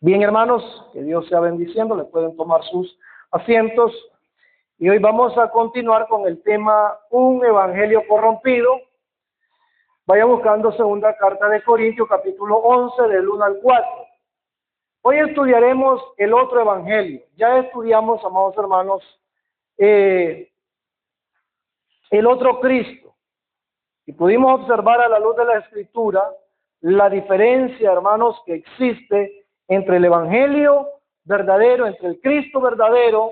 Bien, hermanos, que Dios sea bendiciendo, le pueden tomar sus asientos. Y hoy vamos a continuar con el tema Un Evangelio Corrompido. Vaya buscando segunda carta de Corintios, capítulo 11, del 1 al 4. Hoy estudiaremos el otro evangelio. Ya estudiamos, amados hermanos, el otro Cristo. Y pudimos observar a la luz de la Escritura la diferencia, hermanos, que existe entre el evangelio verdadero, entre el Cristo verdadero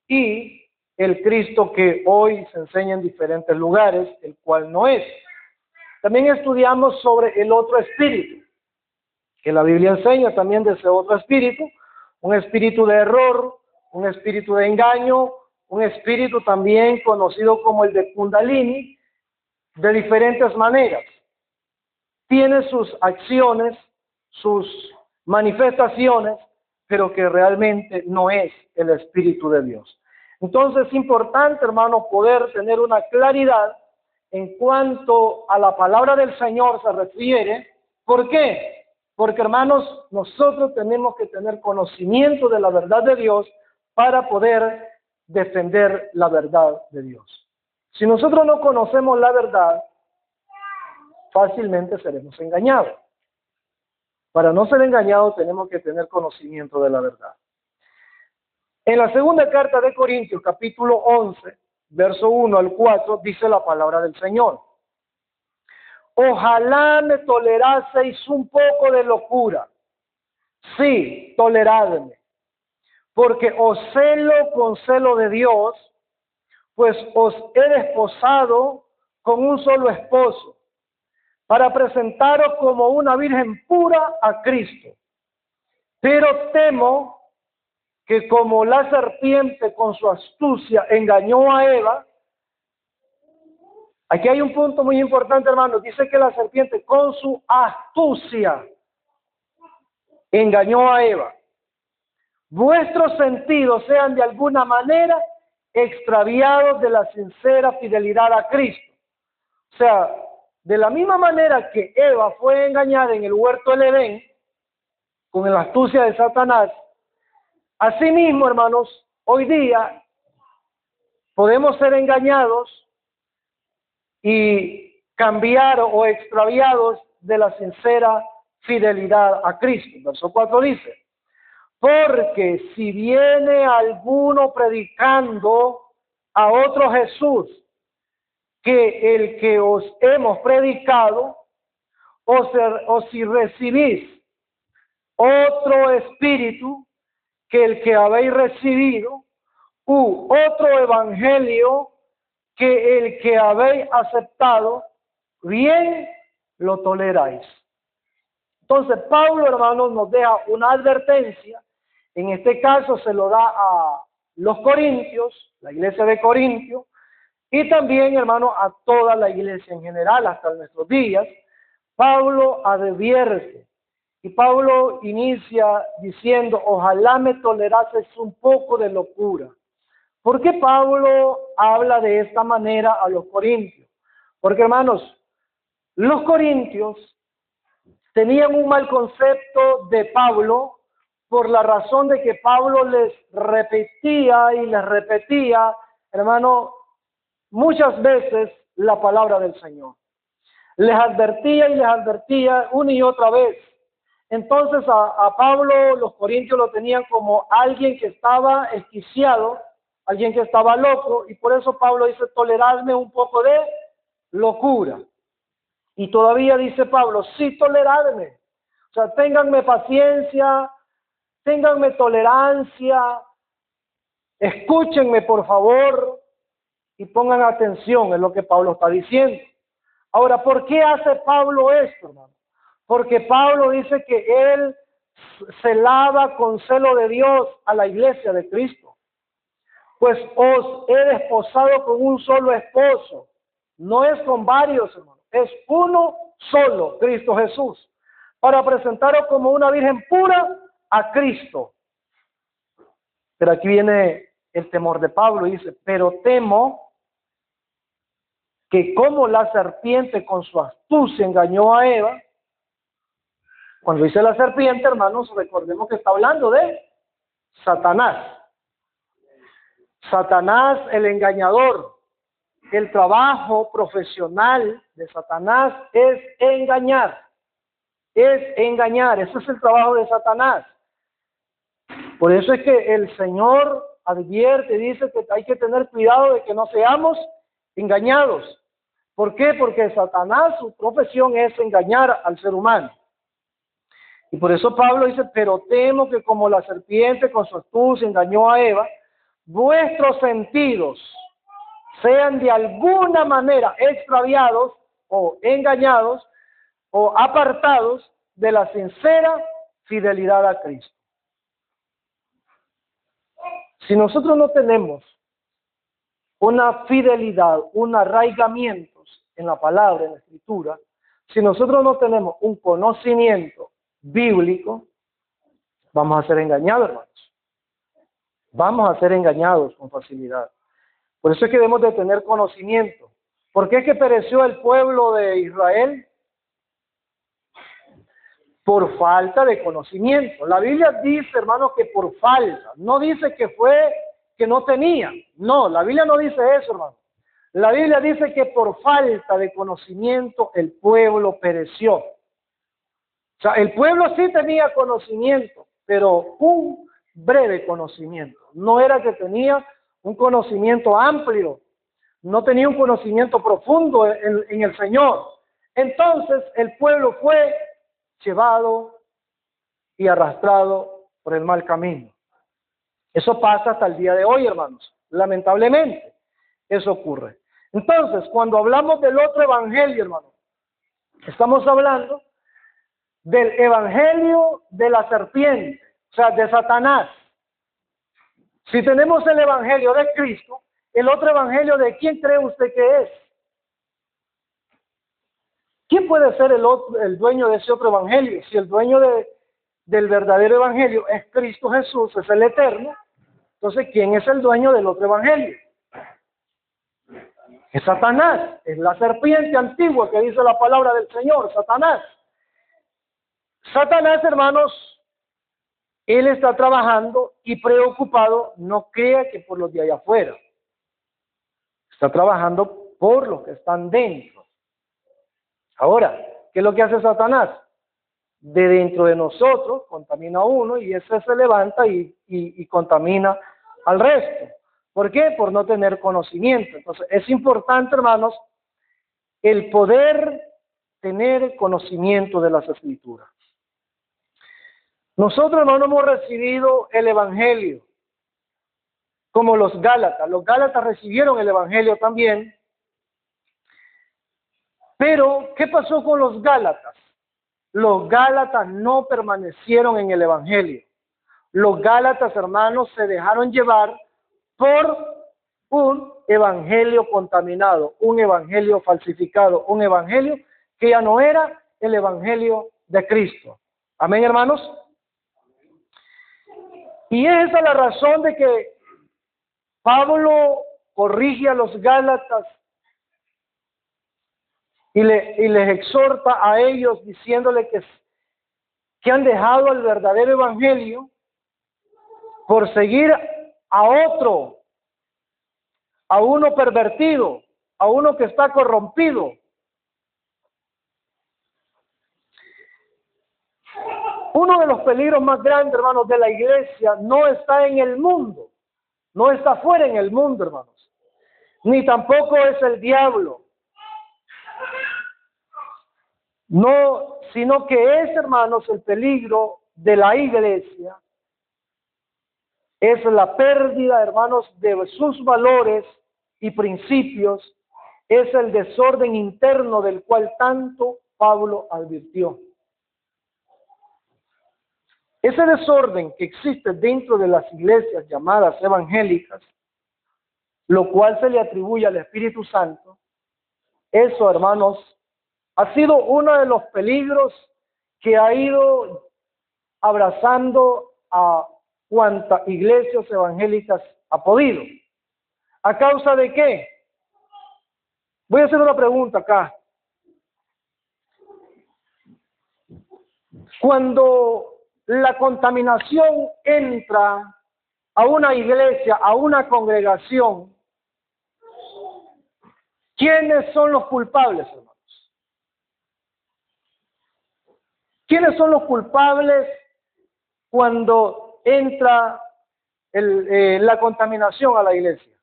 y el Cristo que hoy se enseña en diferentes lugares, el cual no es. También estudiamos sobre el otro espíritu, que la Biblia enseña también de ese otro espíritu, un espíritu de error, un espíritu de engaño, un espíritu también conocido como el de Kundalini, de diferentes maneras. Tiene sus acciones, sus manifestaciones, pero que realmente no es el Espíritu de Dios. Entonces es importante, hermano, poder tener una claridad en cuanto a la palabra del Señor se refiere. ¿Por qué? Porque, hermanos, nosotros tenemos que tener conocimiento de la verdad de Dios para poder defender la verdad de Dios. Si nosotros no conocemos la verdad, fácilmente seremos engañados. Para no ser engañados tenemos que tener conocimiento de la verdad. En la segunda carta de Corintios, capítulo 11, verso 1 al 4, dice la palabra del Señor. Ojalá me toleraseis un poco de locura. Sí, toleradme, porque os celo con celo de Dios, pues os he desposado con un solo esposo, para presentaros como una virgen pura a Cristo. Pero temo que como la serpiente con su astucia engañó a Eva, aquí hay un punto muy importante, hermanos, dice que la serpiente con su astucia engañó a Eva. Vuestros sentidos sean de alguna manera extraviados de la sincera fidelidad a Cristo. O sea, de la misma manera que Eva fue engañada en el huerto del Edén, con la astucia de Satanás, asimismo, hermanos, hoy día podemos ser engañados y cambiar o extraviados de la sincera fidelidad a Cristo. Verso 4 dice, porque si viene alguno predicando a otro Jesús que el que os hemos predicado, o si recibís otro espíritu que el que habéis recibido, u otro evangelio que el que habéis aceptado, bien lo toleráis. Entonces Pablo, hermanos, nos deja una advertencia. En este caso se lo da a los corintios, la iglesia de Corintios, y también, hermano, a toda la iglesia en general, hasta nuestros días. Pablo advierte, y Pablo inicia diciendo, ojalá me tolerases un poco de locura. ¿Por qué Pablo habla de esta manera a los corintios? Porque, hermanos, los corintios tenían un mal concepto de Pablo por la razón de que Pablo les repetía y les repetía, hermano, muchas veces la palabra del Señor. Les advertía y les advertía una y otra vez. Entonces a Pablo los corintios lo tenían como alguien que estaba esquiciado, alguien que estaba loco, y por eso Pablo dice, toleradme un poco de locura. Y todavía dice Pablo, sí, toleradme. O sea, ténganme paciencia, ténganme tolerancia, escúchenme por favor y pongan atención en lo que Pablo está diciendo. Ahora, ¿por qué hace Pablo esto, hermano? Porque Pablo dice que él celaba con celo de Dios a la iglesia de Cristo. Pues os he desposado con un solo esposo. No es con varios, hermano. Es uno solo, Cristo Jesús. Para presentaros como una virgen pura a Cristo. Pero aquí viene el temor de Pablo. Dice, pero temo que como la serpiente con su astucia engañó a Eva, Cuando dice la serpiente, hermanos, recordemos que está hablando de Satanás. Satanás, el engañador. El trabajo profesional de Satanás es engañar. Es engañar. Ese es el trabajo de Satanás. Por eso es que el Señor advierte, dice que hay que tener cuidado de que no seamos engañados. ¿Por qué? Porque Satanás, su profesión es engañar al ser humano. Y por eso Pablo dice, pero temo que como la serpiente con su astucia engañó a Eva, vuestros sentidos sean de alguna manera extraviados o engañados o apartados de la sincera fidelidad a Cristo. Si nosotros no tenemos una fidelidad, un arraigamiento en la palabra, en la escritura, si nosotros no tenemos un conocimiento bíblico, vamos a ser engañados, hermanos. Vamos a ser engañados con facilidad. Por eso es que debemos de tener conocimiento. ¿Por qué es que pereció el pueblo de Israel? Por falta de conocimiento. La Biblia dice, hermanos, que por falta. No dice que fue que no tenía. No, la Biblia no dice eso, hermano. La Biblia dice que por falta de conocimiento el pueblo pereció. O sea, el pueblo sí tenía conocimiento, pero un breve conocimiento. No era que tenía un conocimiento amplio, no tenía un conocimiento profundo en el Señor. Entonces el pueblo fue llevado y arrastrado por el mal camino. Eso pasa hasta el día de hoy, hermanos. Lamentablemente, eso ocurre. Entonces, cuando hablamos del otro evangelio, hermanos, estamos hablando del evangelio de la serpiente, o sea, de Satanás. Si tenemos el evangelio de Cristo, el otro evangelio, ¿de quién cree usted que es? ¿Quién puede ser el dueño de ese otro evangelio? Si el dueño del verdadero evangelio es Cristo Jesús, es el eterno, entonces ¿quién es el dueño del otro evangelio? Es Satanás, es la serpiente antigua que dice la palabra del Señor, Satanás. Satanás, hermanos, él está trabajando y preocupado, no crea que por los de allá afuera. Está trabajando por los que están dentro. Ahora, ¿qué es lo que hace Satanás? De dentro de nosotros contamina a uno y ese se levanta y contamina al resto. ¿Por qué? Por no tener conocimiento. Entonces, es importante, hermanos, el poder tener conocimiento de las Escrituras. Nosotros, hermanos, hemos recibido el Evangelio, como los Gálatas. Los Gálatas recibieron el Evangelio también. Pero, ¿qué pasó con los Gálatas? Los Gálatas no permanecieron en el Evangelio. Los Gálatas, hermanos, se dejaron llevar por un evangelio contaminado, un evangelio falsificado, un evangelio que ya no era el evangelio de Cristo. Amén, hermanos. Y esa es la razón de que Pablo corrige a los Gálatas y les exhorta a ellos diciéndole que han dejado el verdadero evangelio por seguir a otro, a uno pervertido, a uno que está corrompido. Uno de los peligros más grandes, hermanos, de la iglesia no está en el mundo, no está fuera en el mundo, hermanos, ni tampoco es el diablo. No, sino que es, hermanos, el peligro de la iglesia, es la pérdida, hermanos, de sus valores y principios, es el desorden interno del cual tanto Pablo advirtió. Ese desorden que existe dentro de las iglesias llamadas evangélicas, lo cual se le atribuye al Espíritu Santo, eso, hermanos, ha sido uno de los peligros que ha ido abrazando a cuantas iglesias evangélicas ha podido. ¿A causa de qué? Voy a hacer una pregunta acá. Cuando la contaminación entra a una iglesia, a una congregación, ¿quiénes son los culpables, hermanos? ¿Quiénes son los culpables cuando entra la contaminación a la iglesia?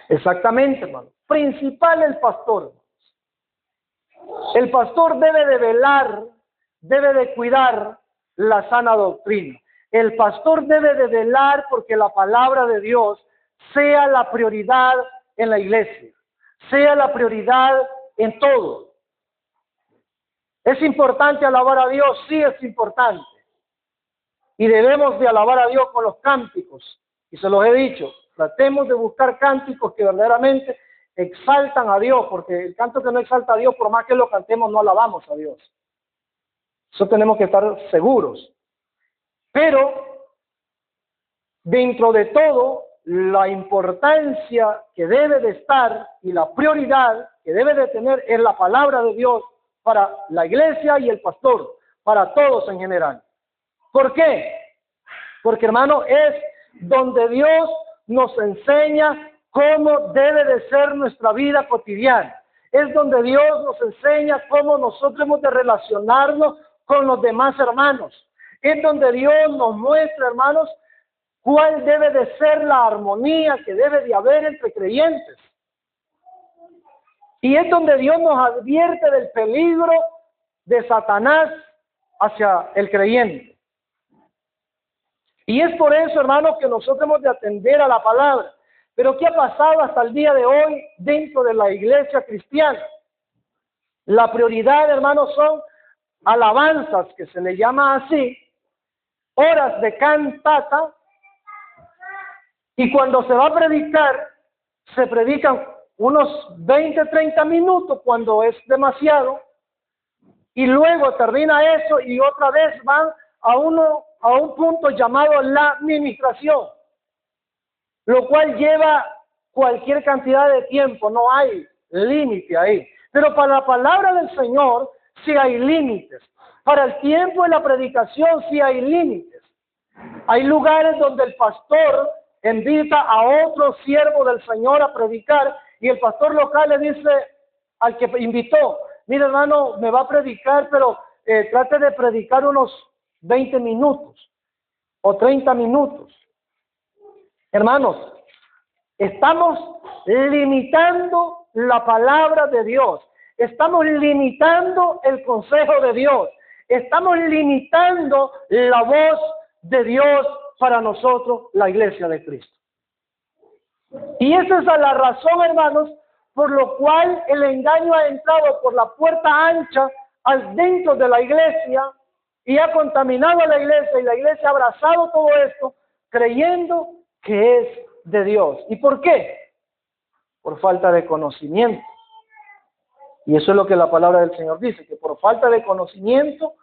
Exactamente, hermano. Principal el pastor. El pastor debe de velar, debe de cuidar la sana doctrina. El pastor debe de velar porque la palabra de Dios sea la prioridad en la iglesia, sea la prioridad en todo. ¿Es importante alabar a Dios? Sí, es importante. Y debemos de alabar a Dios con los cánticos. Y se los he dicho, tratemos de buscar cánticos que verdaderamente exaltan a Dios, porque el canto que no exalta a Dios, por más que lo cantemos, no alabamos a Dios. Eso tenemos que estar seguros. Pero, dentro de todo, la importancia que debe de estar y la prioridad que debe de tener es la palabra de Dios para la iglesia y el pastor, para todos en general. ¿Por qué? Porque, hermano, es donde Dios nos enseña cómo debe de ser nuestra vida cotidiana. Es donde Dios nos enseña cómo nosotros hemos de relacionarnos con los demás hermanos. Es donde Dios nos muestra, hermanos, cuál debe de ser la armonía que debe de haber entre creyentes. Y es donde Dios nos advierte del peligro de Satanás hacia el creyente. Y es por eso, hermanos, que nosotros hemos de atender a la palabra. Pero ¿qué ha pasado hasta el día de hoy dentro de la iglesia cristiana? La prioridad, hermanos, son alabanzas, que se le llama así, horas de cantata, y cuando se va a predicar, se predican unos 20, 30 minutos cuando es demasiado, y luego termina eso y otra vez van a un punto llamado la administración, lo cual lleva cualquier cantidad de tiempo, no hay límite ahí. Pero para la palabra del Señor sí hay límites. Para el tiempo de la predicación sí hay límites. Hay lugares donde el pastor invita a otro siervo del Señor a predicar y el pastor local le dice al que invitó: mire, hermano, me va a predicar, pero trate de predicar unos 20 minutos o 30 minutos. Hermanos, estamos limitando la palabra de Dios, estamos limitando el consejo de Dios, estamos limitando la voz de Dios para nosotros, la iglesia de Cristo. Y esa es la razón, hermanos, por lo cual el engaño ha entrado por la puerta ancha al dentro de la iglesia y ha contaminado a la iglesia, y la iglesia ha abrazado todo esto creyendo que es de Dios. ¿Y por qué? Por falta de conocimiento. Y eso es lo que la palabra del Señor dice, que por falta de conocimiento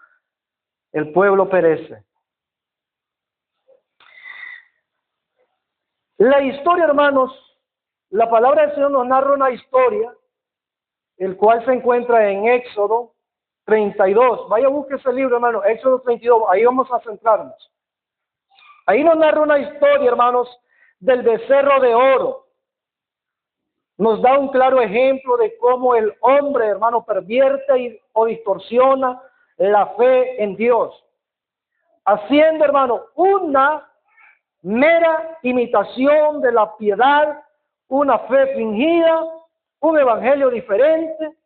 el pueblo perece. La historia, hermanos, la palabra del Señor nos narra una historia, el cual se encuentra en Éxodo 32. Vaya, busque ese libro, hermano, Éxodo 32, ahí vamos a centrarnos. Ahí nos narra una historia, hermanos, del becerro de oro. Nos da un claro ejemplo de cómo el hombre, hermano, pervierte o distorsiona la fe en Dios, haciendo, hermano, una mera imitación de la piedad, una fe fingida, un evangelio diferente,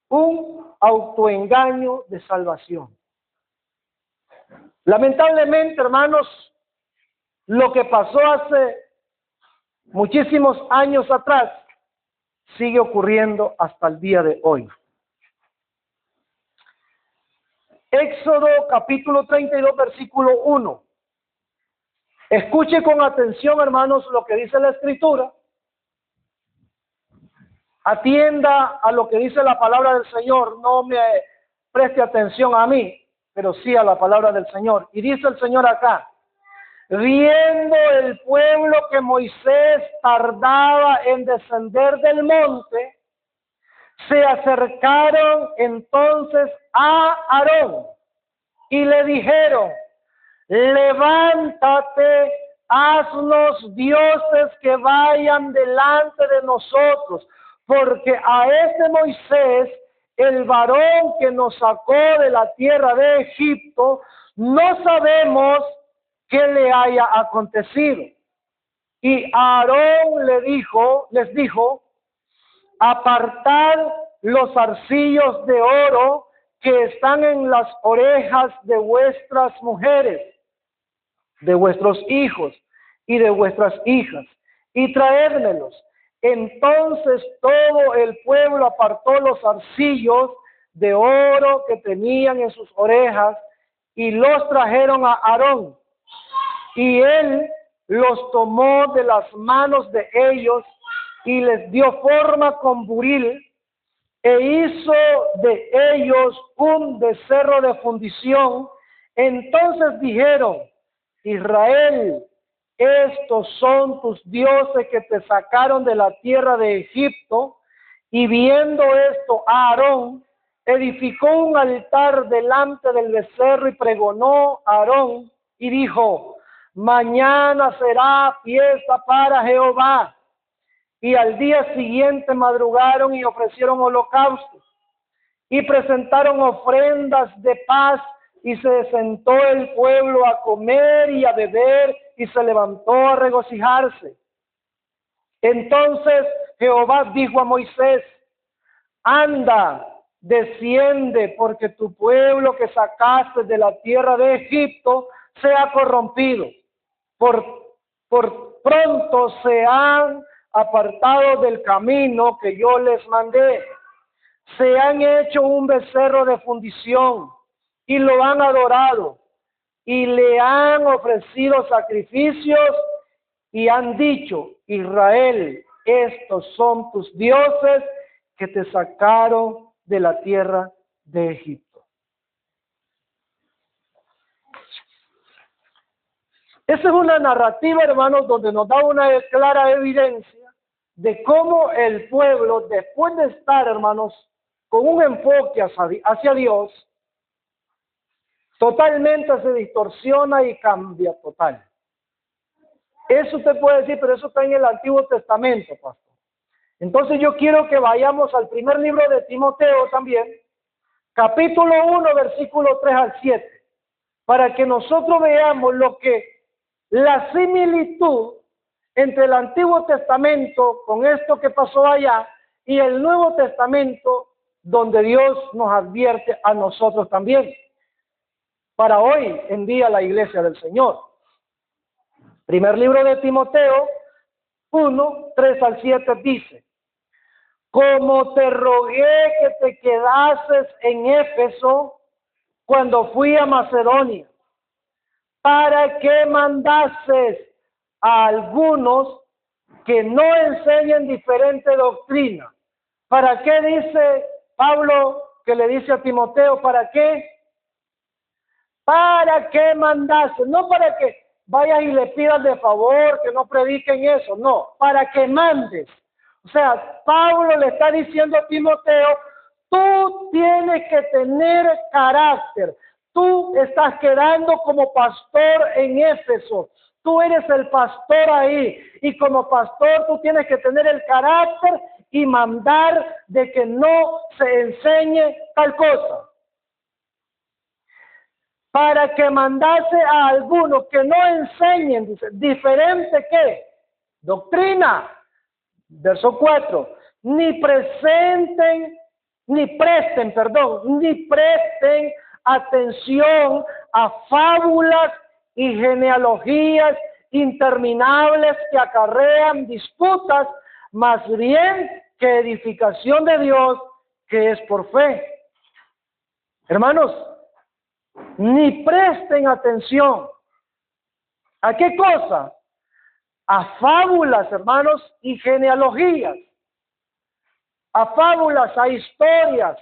un autoengaño de salvación. Lamentablemente, hermanos, lo que pasó hace muchísimos años atrás sigue ocurriendo hasta el día de hoy. Éxodo capítulo 32, versículo 1. Escuche con atención, hermanos, lo que dice la Escritura. Atienda a lo que dice la palabra del Señor. No me preste atención a mí, pero sí a la palabra del Señor. Y dice el Señor acá: viendo el pueblo que Moisés tardaba en descender del monte, Se acercaron entonces a Aarón y le dijeron: levántate, haznos dioses que vayan delante de nosotros, porque a este Moisés, el varón que nos sacó de la tierra de Egipto, no sabemos qué le haya acontecido. Y Aarón les dijo: apartad los zarcillos de oro que están en las orejas de vuestras mujeres, de vuestros hijos y de vuestras hijas, y traédmelos. Entonces todo el pueblo apartó los zarcillos de oro que tenían en sus orejas y los trajeron a Aarón. Y él los tomó de las manos de ellos y les dio forma con buril, e hizo de ellos un becerro de fundición. Entonces dijeron: Israel, estos son tus dioses que te sacaron de la tierra de Egipto. Y viendo esto, Aarón edificó un altar delante del becerro y pregonó a Aarón y dijo: mañana será fiesta para Jehová. Y al día siguiente madrugaron y ofrecieron holocaustos y presentaron ofrendas de paz, y se sentó el pueblo a comer y a beber y se levantó a regocijarse. Entonces Jehová dijo a Moisés: anda, desciende, porque tu pueblo que sacaste de la tierra de Egipto se ha corrompido. Por pronto se han apartado del camino que yo les mandé. Se han hecho un becerro de fundición y lo han adorado, y le han ofrecido sacrificios, y han dicho: Israel, estos son tus dioses que te sacaron de la tierra de Egipto. Esa es una narrativa, hermanos, donde nos da una clara evidencia de cómo el pueblo, después de estar, hermanos, con un enfoque hacia Dios, totalmente se distorsiona y cambia total. Eso usted puede decir, pero eso está en el Antiguo Testamento, pastor. Entonces yo quiero que vayamos al primer libro de Timoteo también, capítulo 1, versículo 3 al 7, para que nosotros veamos la similitud entre el Antiguo Testamento con esto que pasó allá y el Nuevo Testamento, donde Dios nos advierte a nosotros también, para hoy en día la iglesia del Señor. Primer libro de Timoteo 1, 3 al 7 dice: como te rogué que te quedases en Éfeso cuando fui a Macedonia, para que mandases a algunos que no enseñen diferente doctrina. ¿Para qué dice Pablo que le dice a Timoteo? ¿Para qué? Para que mandases, no para que vayas y le pidas de favor que no prediquen eso, no, para que mandes. O sea, Pablo le está diciendo a Timoteo: tú tienes que tener carácter. Tú estás quedando como pastor en Éfeso. Tú eres el pastor ahí. Y como pastor tú tienes que tener el carácter y mandar de que no se enseñe tal cosa. Para que mandase a algunos que no enseñen, dice, diferente ¿qué? Doctrina. Verso 4. Ni presten atención a fábulas y genealogías interminables que acarrean disputas, más bien que edificación de Dios, que es por fe. Hermanos, ni presten atención. ¿A qué cosa? A fábulas, hermanos, y genealogías. A fábulas, a historias.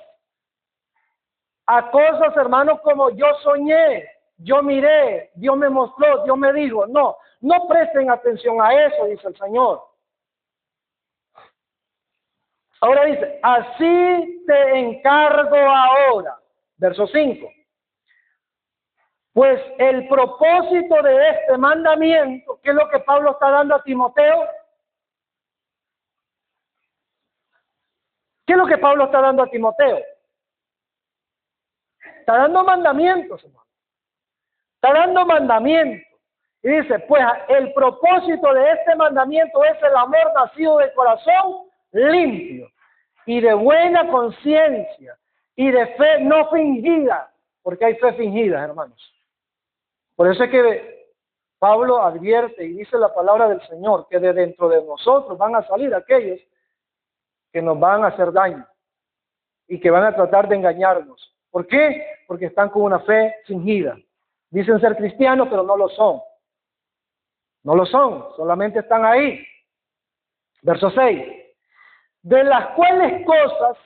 A cosas, hermanos, como yo soñé, yo miré, Dios me mostró, Dios me dijo. No, no presten atención a eso, dice el Señor. Ahora dice, así te encargo ahora. Verso 5. Pues el propósito de este mandamiento, ¿qué es lo que Pablo está dando a Timoteo? ¿Qué es lo que Pablo está dando a Timoteo? Está dando mandamientos, hermano. Está dando mandamientos. Y dice, pues el propósito de este mandamiento es el amor nacido de corazón limpio y de buena conciencia y de fe no fingida, porque hay fe fingida, hermanos. Por eso es que Pablo advierte y dice la palabra del Señor, que de dentro de nosotros van a salir aquellos que nos van a hacer daño y que van a tratar de engañarnos. ¿Por qué? Porque están con una fe fingida. Dicen ser cristianos, pero no lo son. No lo son, solamente están ahí. Verso 6. De las cuales cosas,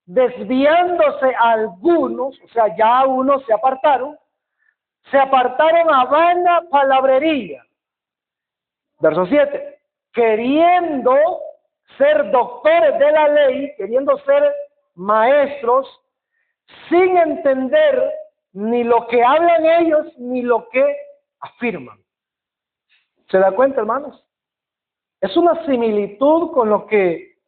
desviándose algunos, o sea, ya unos se apartaron a vana palabrería. Verso 7. Queriendo ser doctores de la ley, queriendo ser maestros, sin entender ni lo que hablan ellos, ni lo que afirman. ¿Se da cuenta, hermanos? Es una similitud con lo que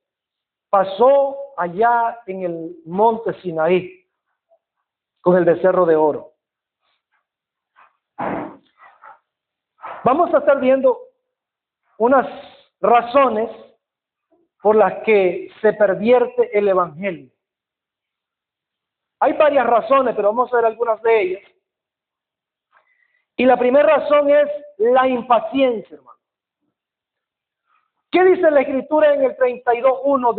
pasó allá en el monte Sinaí, con el becerro de oro. Vamos a estar viendo unas razones por las que se pervierte el evangelio. Hay varias razones, pero vamos a ver algunas de ellas. Y la primera razón es la impaciencia, hermano. ¿Qué dice la Escritura en el 32:1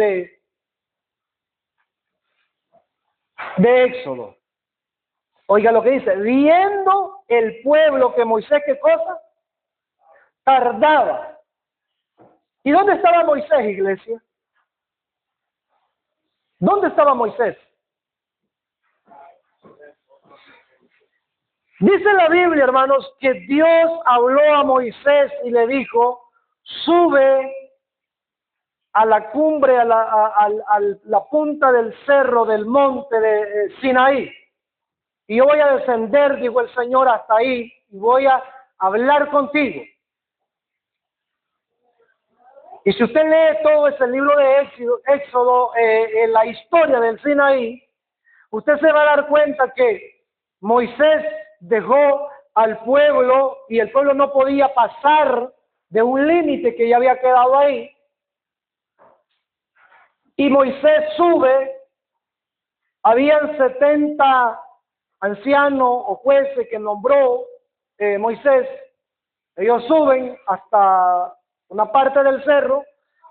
de Éxodo? Oiga lo que dice, viendo el pueblo que Moisés, ¿qué cosa? Tardaba. ¿Y dónde estaba Moisés, iglesia? ¿Dónde estaba Moisés? Dice la Biblia, hermanos, que Dios habló a Moisés y le dijo, sube a la cumbre, a la punta del cerro del monte de Sinaí. Y yo voy a descender, dijo el Señor, hasta ahí, y voy a hablar contigo. Y si usted lee todo ese libro de Éxodo, en la historia del Sinaí, usted se va a dar cuenta que Moisés dejó al pueblo y el pueblo no podía pasar de un límite que ya había quedado ahí. Y Moisés sube, habían 70 ancianos o jueces que nombró Moisés. Ellos suben hasta una parte del cerro.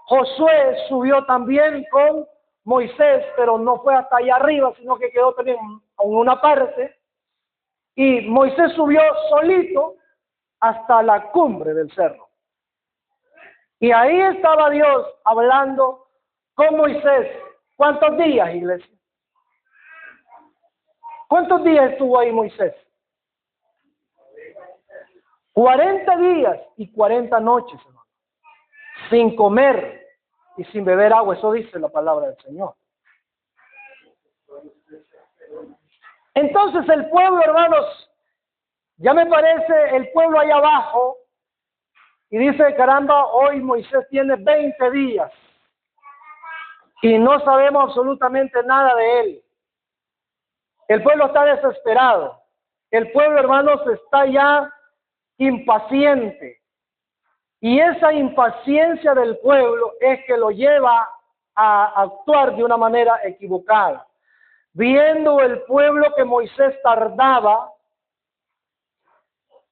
Josué subió también con Moisés, pero no fue hasta allá arriba, sino que quedó también en una parte. Y Moisés subió solito hasta la cumbre del cerro. Y ahí estaba Dios hablando con Moisés. ¿Cuántos días, iglesia? ¿Cuántos días estuvo ahí Moisés? 40 días y 40 noches, hermano. Sin comer y sin beber agua. Eso dice la palabra del Señor. Entonces el pueblo, hermanos, ya me parece el pueblo allá abajo, y dice, caramba, hoy Moisés tiene 20 días y no sabemos absolutamente nada de él. El pueblo está desesperado. El pueblo, hermanos, está ya impaciente. Y esa impaciencia del pueblo es que lo lleva a actuar de una manera equivocada. Viendo el pueblo que Moisés tardaba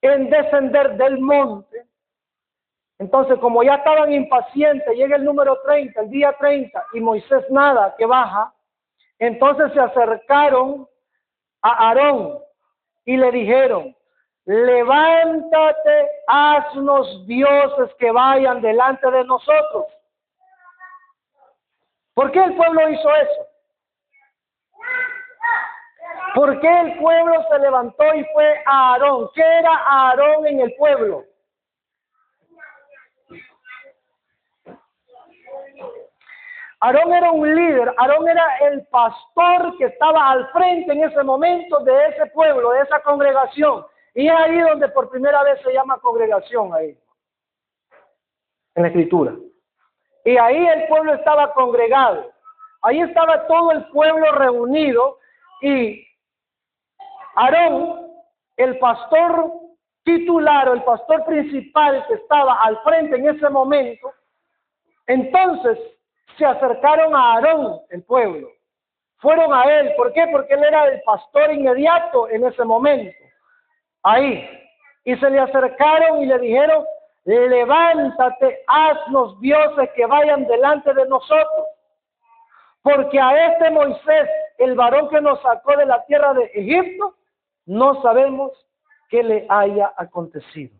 en descender del monte, entonces como ya estaban impacientes, llega el número 30, el día 30, y Moisés nada, que baja, entonces se acercaron a Aarón y le dijeron, levántate, haznos dioses que vayan delante de nosotros. ¿Por qué el pueblo hizo eso? ¿Por qué el pueblo se levantó y fue a Aarón? ¿Qué era Aarón en el pueblo? Aarón era un líder, Aarón era el pastor que estaba al frente en ese momento de ese pueblo, de esa congregación. Y es ahí donde por primera vez se llama congregación, ahí, en la Escritura. Y ahí el pueblo estaba congregado. Ahí estaba todo el pueblo reunido y Aarón, el pastor titular o el pastor principal que estaba al frente en ese momento, entonces se acercaron a Aarón, el pueblo. Fueron a él. ¿Por qué? Porque él era el pastor inmediato en ese momento. Ahí. Y se le acercaron y le dijeron, levántate, haznos dioses que vayan delante de nosotros. Porque a este Moisés, el varón que nos sacó de la tierra de Egipto, no sabemos qué le haya acontecido.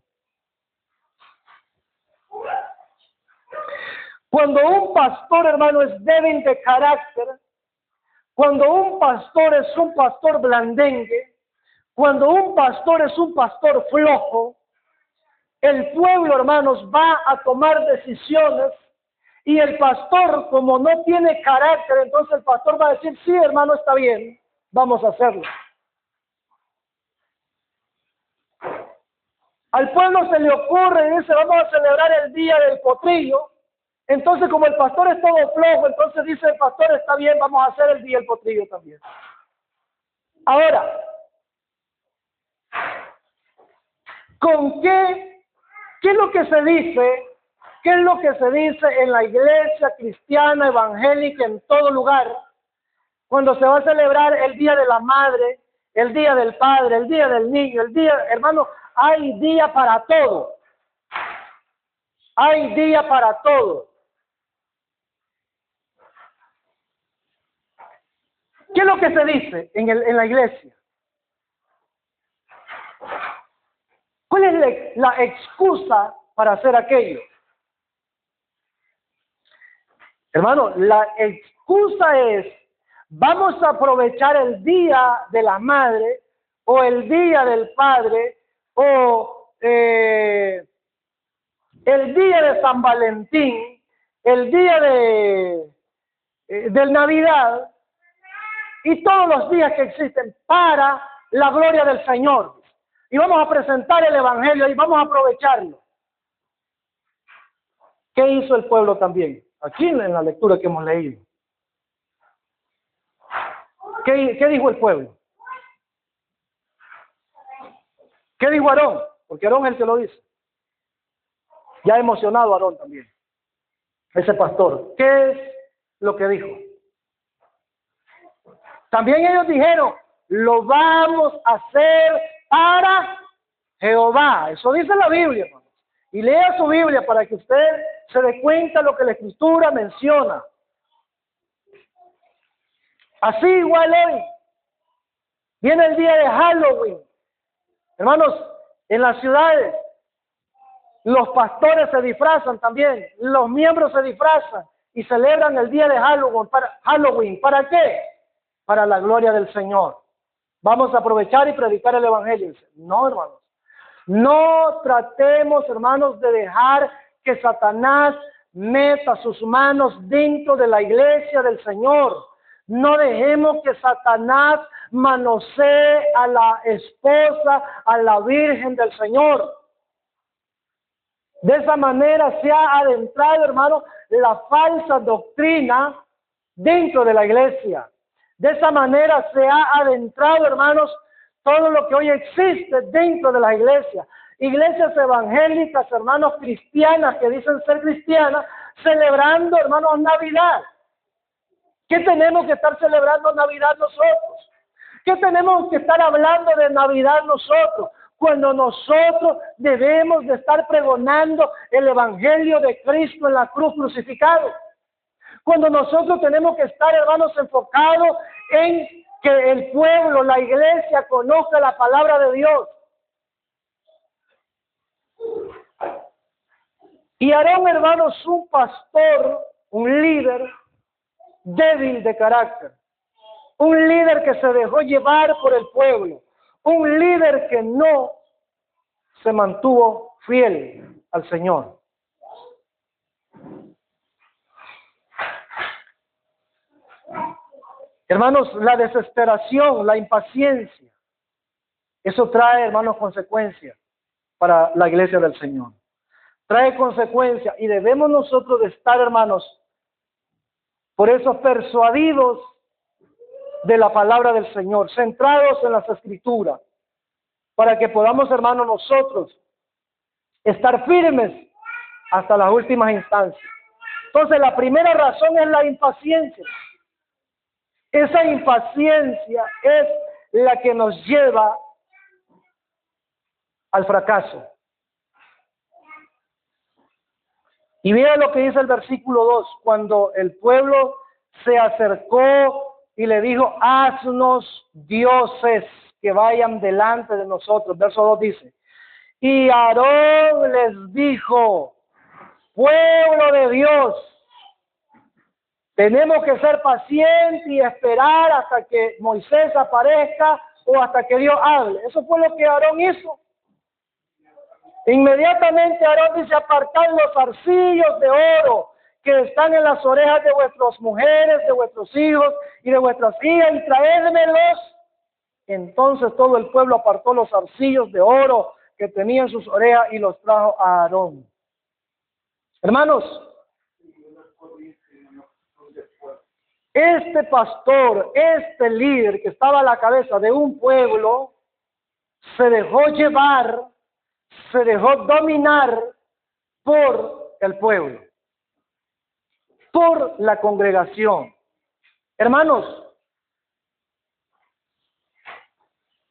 Cuando un pastor, hermano, es débil de carácter, cuando un pastor es un pastor blandengue, cuando un pastor es un pastor flojo, el pueblo, hermanos, va a tomar decisiones y el pastor, como no tiene carácter, entonces el pastor va a decir, sí, hermano, está bien, vamos a hacerlo. Al pueblo se le ocurre y dice, vamos a celebrar el día del potrillo. Entonces, como el pastor es todo flojo, entonces dice el pastor, está bien, vamos a hacer el día del potrillo también. Ahora, ¿con qué es lo que se dice? ¿Qué es lo que se dice en la iglesia cristiana, evangélica, en todo lugar? Cuando se va a celebrar el Día de la Madre, el Día del Padre, el Día del Niño, el día, hermano, hay día para todo. Hay día para todo. ¿Qué es lo que se dice en la iglesia? ¿Cuál es la excusa para hacer aquello? Hermano, la excusa es, vamos a aprovechar el Día de la Madre, o el Día del Padre, o el Día de San Valentín, el Día del Navidad, y todos los días que existen para la gloria del Señor. Y vamos a presentar el Evangelio y vamos a aprovecharlo. ¿Qué hizo el pueblo también? Aquí en la lectura que hemos leído. ¿Qué dijo el pueblo? ¿Qué dijo Aarón? Porque Aarón es el que lo dice. Ya ha emocionado a Aarón también, ese pastor. ¿Qué es lo que dijo? También ellos dijeron, lo vamos a hacer para Jehová. Eso dice la Biblia, hermanos. Y lea su Biblia para que usted se dé cuenta de lo que la Escritura menciona. Así igual hoy viene el día de Halloween. Hermanos, en las ciudades los pastores se disfrazan también, los miembros se disfrazan y celebran el día de Halloween. ¿Para qué? Para la gloria del Señor. Vamos a aprovechar y predicar el Evangelio. No, hermanos. No tratemos, hermanos, de dejar que Satanás meta sus manos dentro de la iglesia del Señor. No dejemos que Satanás manosee a la esposa, a la Virgen del Señor. De esa manera se ha adentrado, hermano, la falsa doctrina dentro de la iglesia. De esa manera se ha adentrado, hermanos, todo lo que hoy existe dentro de la iglesia. Iglesias evangélicas, hermanos, cristianas, que dicen ser cristianas, celebrando, hermanos, Navidad. ¿Qué tenemos que estar celebrando Navidad nosotros? ¿Qué tenemos que estar hablando de Navidad nosotros? Cuando nosotros debemos de estar pregonando el Evangelio de Cristo en la cruz crucificado. Cuando nosotros tenemos que estar, hermanos, enfocados en que el pueblo, la iglesia, conozca la palabra de Dios. Y Aarón, hermanos, un pastor, un líder débil de carácter. Un líder que se dejó llevar por el pueblo. Un líder que no se mantuvo fiel al Señor. Hermanos, la desesperación, la impaciencia, eso trae, hermanos, consecuencias para la iglesia del Señor. Trae consecuencias y debemos nosotros de estar, hermanos, por eso persuadidos de la palabra del Señor, centrados en las Escrituras, para que podamos, hermanos, nosotros estar firmes hasta las últimas instancias. Entonces, la primera razón es la impaciencia. Esa impaciencia es la que nos lleva al fracaso. Y mira lo que dice el versículo 2, cuando el pueblo se acercó y le dijo, haznos dioses que vayan delante de nosotros. Verso 2 dice, y Aarón les dijo, pueblo de Dios, tenemos que ser pacientes y esperar hasta que Moisés aparezca o hasta que Dios hable. Eso fue lo que Aarón hizo. Inmediatamente Aarón dice, apartad los zarcillos de oro que están en las orejas de vuestras mujeres, de vuestros hijos y de vuestras hijas, y traédmelos. Entonces todo el pueblo apartó los zarcillos de oro que tenía en sus orejas y los trajo a Aarón. Hermanos, este pastor, este líder que estaba a la cabeza de un pueblo, se dejó llevar, se dejó dominar por el pueblo, por la congregación. Hermanos,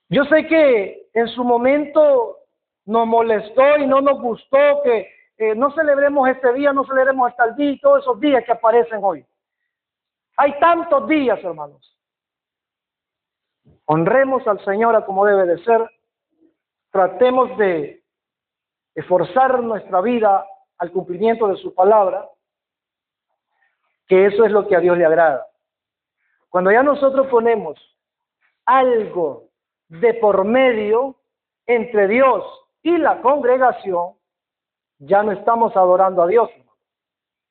yo sé que en su momento nos molestó y no nos gustó que no celebremos este día, no celebremos hasta el día y todos esos días que aparecen hoy. Hay tantos días, hermanos. Honremos al Señor como debe de ser. Tratemos de esforzar nuestra vida al cumplimiento de su palabra, que eso es lo que a Dios le agrada. Cuando ya nosotros ponemos algo de por medio entre Dios y la congregación, ya no estamos adorando a Dios,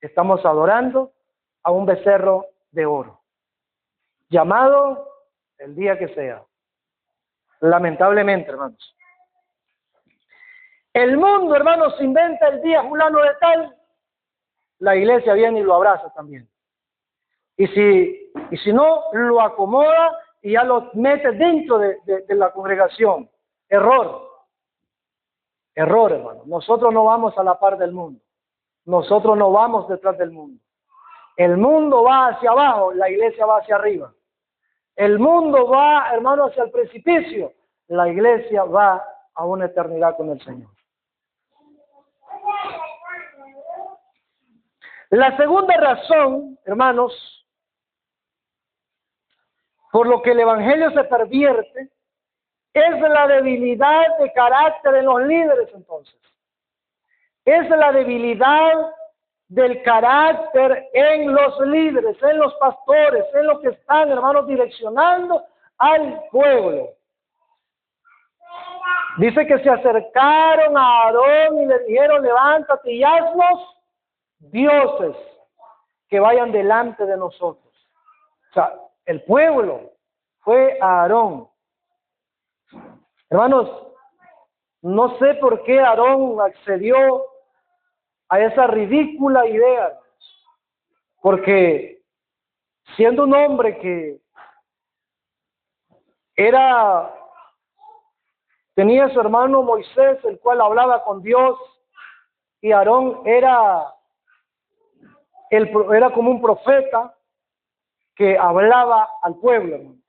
estamos adorando a un becerro de oro, llamado el día que sea. Lamentablemente, hermanos. El mundo, hermanos, inventa el día fulano de tal, la iglesia viene y lo abraza también. Y si no, lo acomoda y ya lo mete dentro de la congregación. Error, hermano. Nosotros no vamos a la par del mundo. Nosotros no vamos detrás del mundo. El mundo va hacia abajo, la iglesia va hacia arriba. El mundo va, hermano, hacia el precipicio. La iglesia va a una eternidad con el Señor. La segunda razón, hermanos, por lo que el evangelio se pervierte, es la debilidad de carácter en los líderes entonces. Es la debilidad del carácter en los líderes, en los pastores, en los que están, hermanos, direccionando al pueblo. Dice que se acercaron a Aarón y le dijeron, levántate y haznos dioses que vayan delante de nosotros. O sea, el pueblo fue a Aarón. Hermanos, no sé por qué Aarón accedió a esa ridícula idea, porque siendo un hombre que tenía a su hermano Moisés, el cual hablaba con Dios, y Aarón era como un profeta que hablaba al pueblo, hermano.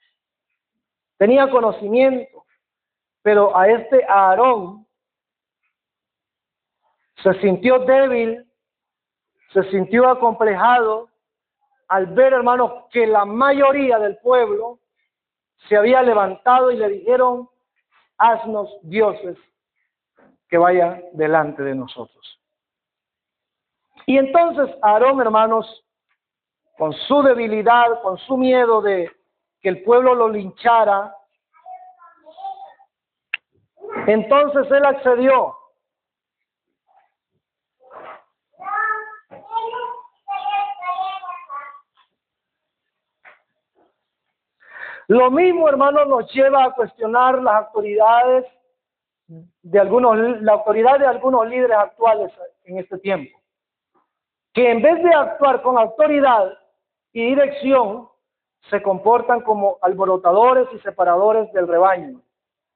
Tenía conocimiento, pero a Aarón se sintió débil, se sintió acomplejado al ver, hermanos, que la mayoría del pueblo se había levantado y le dijeron, haznos dioses que vayan delante de nosotros. Y entonces Aarón, hermanos, con su debilidad, con su miedo de que el pueblo lo linchara, entonces él accedió. Lo mismo, hermanos, nos lleva a cuestionar las autoridades la autoridad de algunos líderes actuales en este tiempo, que en vez de actuar con autoridad y dirección, se comportan como alborotadores y separadores del rebaño.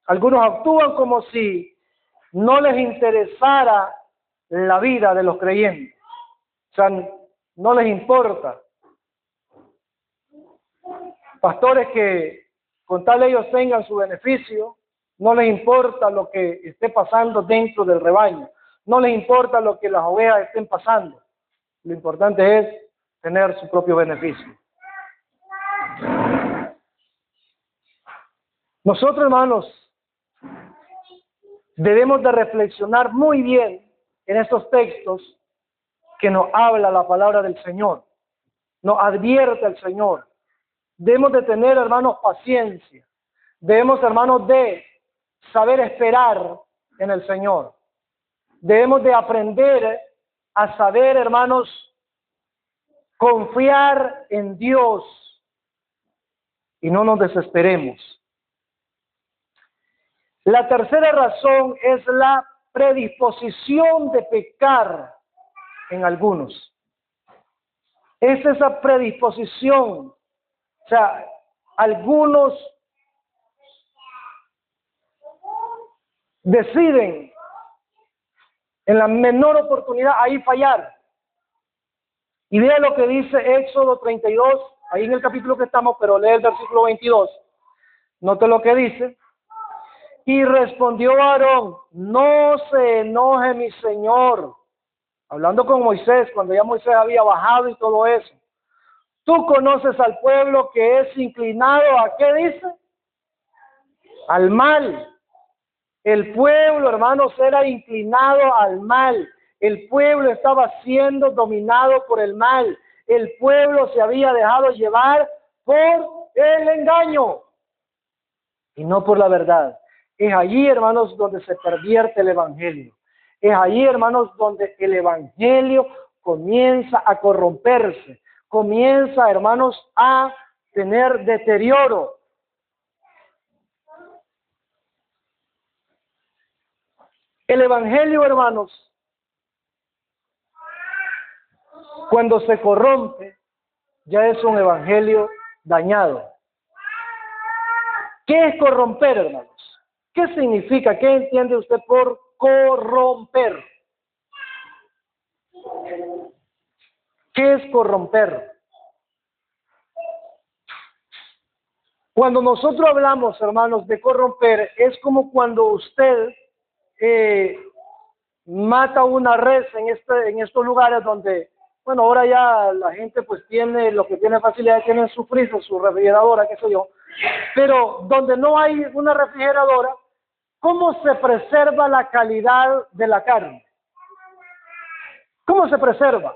Algunos actúan como si no les interesara la vida de los creyentes. O sea, no les importa. Pastores que con tal ellos tengan su beneficio, no les importa lo que esté pasando dentro del rebaño. No les importa lo que las ovejas estén pasando. Lo importante es tener su propio beneficio. Nosotros, hermanos, debemos de reflexionar muy bien en estos textos que nos habla la palabra del Señor. Nos advierte el Señor. Debemos de tener, hermanos, paciencia. Debemos, hermanos, de saber esperar en el Señor. Debemos de aprender a saber, hermanos, confiar en Dios y no nos desesperemos. La tercera razón es la predisposición de pecar en algunos. Es esa predisposición. O sea, algunos deciden en la menor oportunidad ahí fallar. Y vea lo que dice Éxodo 32, ahí en el capítulo que estamos, pero lee el versículo 22. Note lo que dice. Y respondió Aarón, no se enoje mi señor. Hablando con Moisés, cuando ya Moisés había bajado y todo eso. Tú conoces al pueblo que es inclinado ¿a qué dice? Al mal. El pueblo, hermanos, era inclinado al mal. El pueblo estaba siendo dominado por el mal. El pueblo se había dejado llevar por el engaño y no por la verdad. Es allí, hermanos, donde se pervierte el evangelio. Es allí, hermanos, donde el evangelio comienza a corromperse. Comienza, hermanos, a tener deterioro. El evangelio, hermanos, cuando se corrompe, ya es un evangelio dañado. ¿Qué es corromper, hermanos? ¿Qué significa? ¿Qué entiende usted por corromper? ¿Qué es corromper? Cuando nosotros hablamos, hermanos, de corromper, es como cuando usted mata una res en estos lugares donde, bueno, ahora ya la gente pues tiene, lo que tiene facilidad, tiene su freezer, su refrigeradora, qué sé yo, pero donde no hay una refrigeradora, ¿cómo se preserva la calidad de la carne? ¿Cómo se preserva?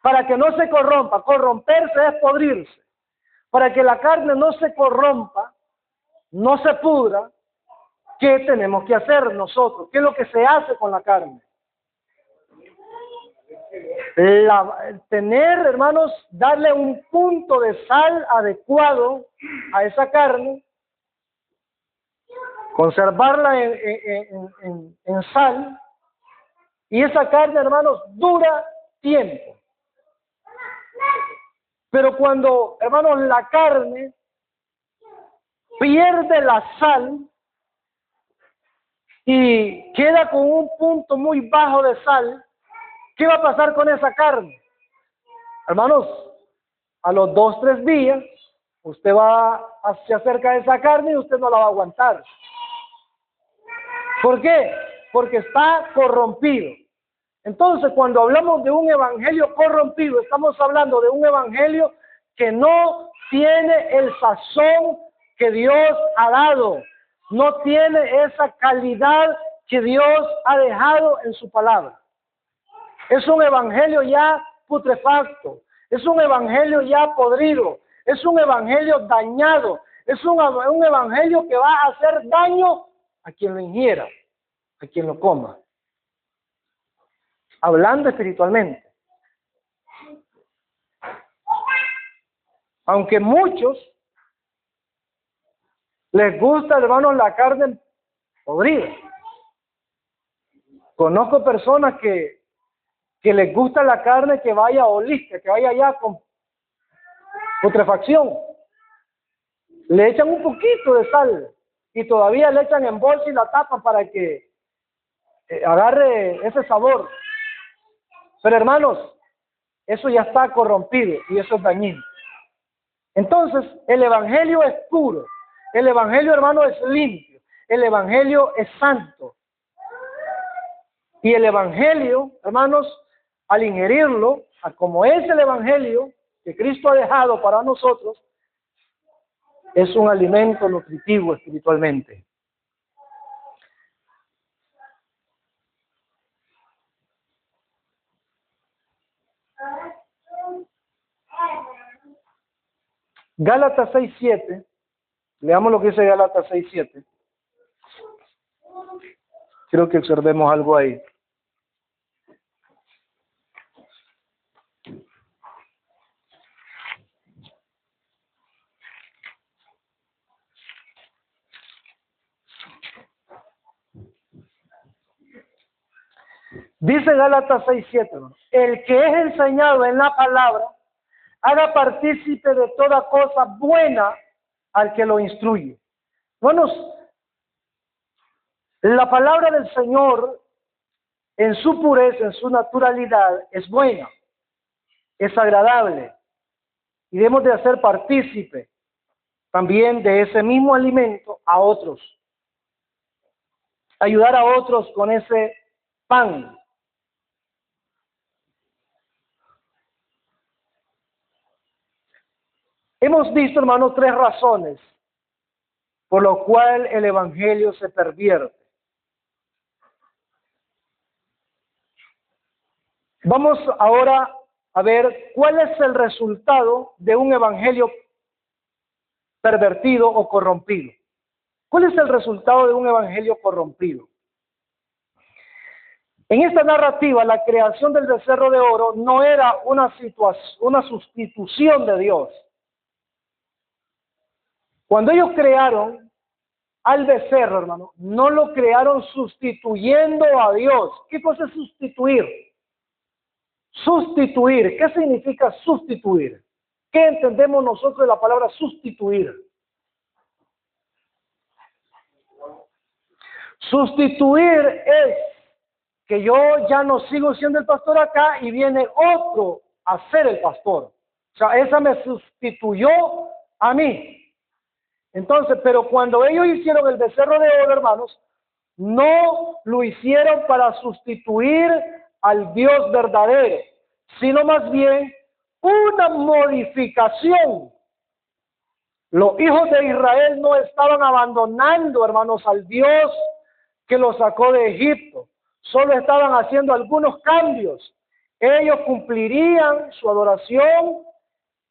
Para que no se corrompa. Corromperse es podrirse. Para que la carne no se corrompa, no se pudra, ¿qué tenemos que hacer nosotros? ¿Qué es lo que se hace con la carne? Tener, hermanos, darle un punto de sal adecuado a esa carne, conservarla en sal, y esa carne, hermanos, dura tiempo. Pero cuando, hermanos, la carne pierde la sal y queda con un punto muy bajo de sal, ¿qué va a pasar con esa carne? Hermanos, a los 2, 3 días, usted se acerca a esa carne y usted no la va a aguantar. ¿Por qué? Porque está corrompido. Entonces, cuando hablamos de un evangelio corrompido, estamos hablando de un evangelio que no tiene el sazón que Dios ha dado, no tiene esa calidad que Dios ha dejado en su palabra. Es un evangelio ya putrefacto, es un evangelio ya podrido, es un evangelio dañado, es un evangelio que va a hacer daño a quien lo ingiera, a quien lo coma. Hablando espiritualmente. Aunque muchos Les gusta, hermanos, la carne podrida. Conozco personas que les gusta la carne que vaya holista, que vaya ya con putrefacción. Le echan un poquito de sal y todavía le echan en bolsa y la tapan para que agarre ese sabor. Pero hermanos, eso ya está corrompido y eso es dañino. Entonces, el evangelio es puro. El evangelio, hermano, es limpio. El evangelio es santo. Y el evangelio, hermanos, al ingerirlo, como es el evangelio que Cristo ha dejado para nosotros, es un alimento nutritivo espiritualmente. Gálatas 6:7, leamos lo que dice Gálatas 6:7. Quiero que observemos algo ahí. Dice Gálatas 6:7, el que es enseñado en la palabra, haga partícipe de toda cosa buena al que lo instruye. Hermanos, la palabra del Señor, en su pureza, en su naturalidad, es buena, es agradable, y debemos de hacer partícipe también de ese mismo alimento a otros. Ayudar a otros con ese pan. Hemos visto, hermanos, 3 razones por lo cual el evangelio se pervierte. Vamos ahora a ver cuál es el resultado de un evangelio pervertido o corrompido. ¿Cuál es el resultado de un evangelio corrompido? En esta narrativa, la creación del becerro de oro no era una sustitución de Dios. Cuando ellos crearon al becerro, hermano, no lo crearon sustituyendo a Dios. ¿Qué cosa es sustituir? Sustituir. ¿Qué significa sustituir? ¿Qué entendemos nosotros de la palabra sustituir? Sustituir es que yo ya no sigo siendo el pastor acá y viene otro a ser el pastor. O sea, esa me sustituyó a mí. Entonces, pero cuando ellos hicieron el becerro de oro, hermanos, no lo hicieron para sustituir al Dios verdadero, sino más bien una modificación. Los hijos de Israel no estaban abandonando, hermanos, al Dios que los sacó de Egipto. Solo estaban haciendo algunos cambios. Ellos cumplirían su adoración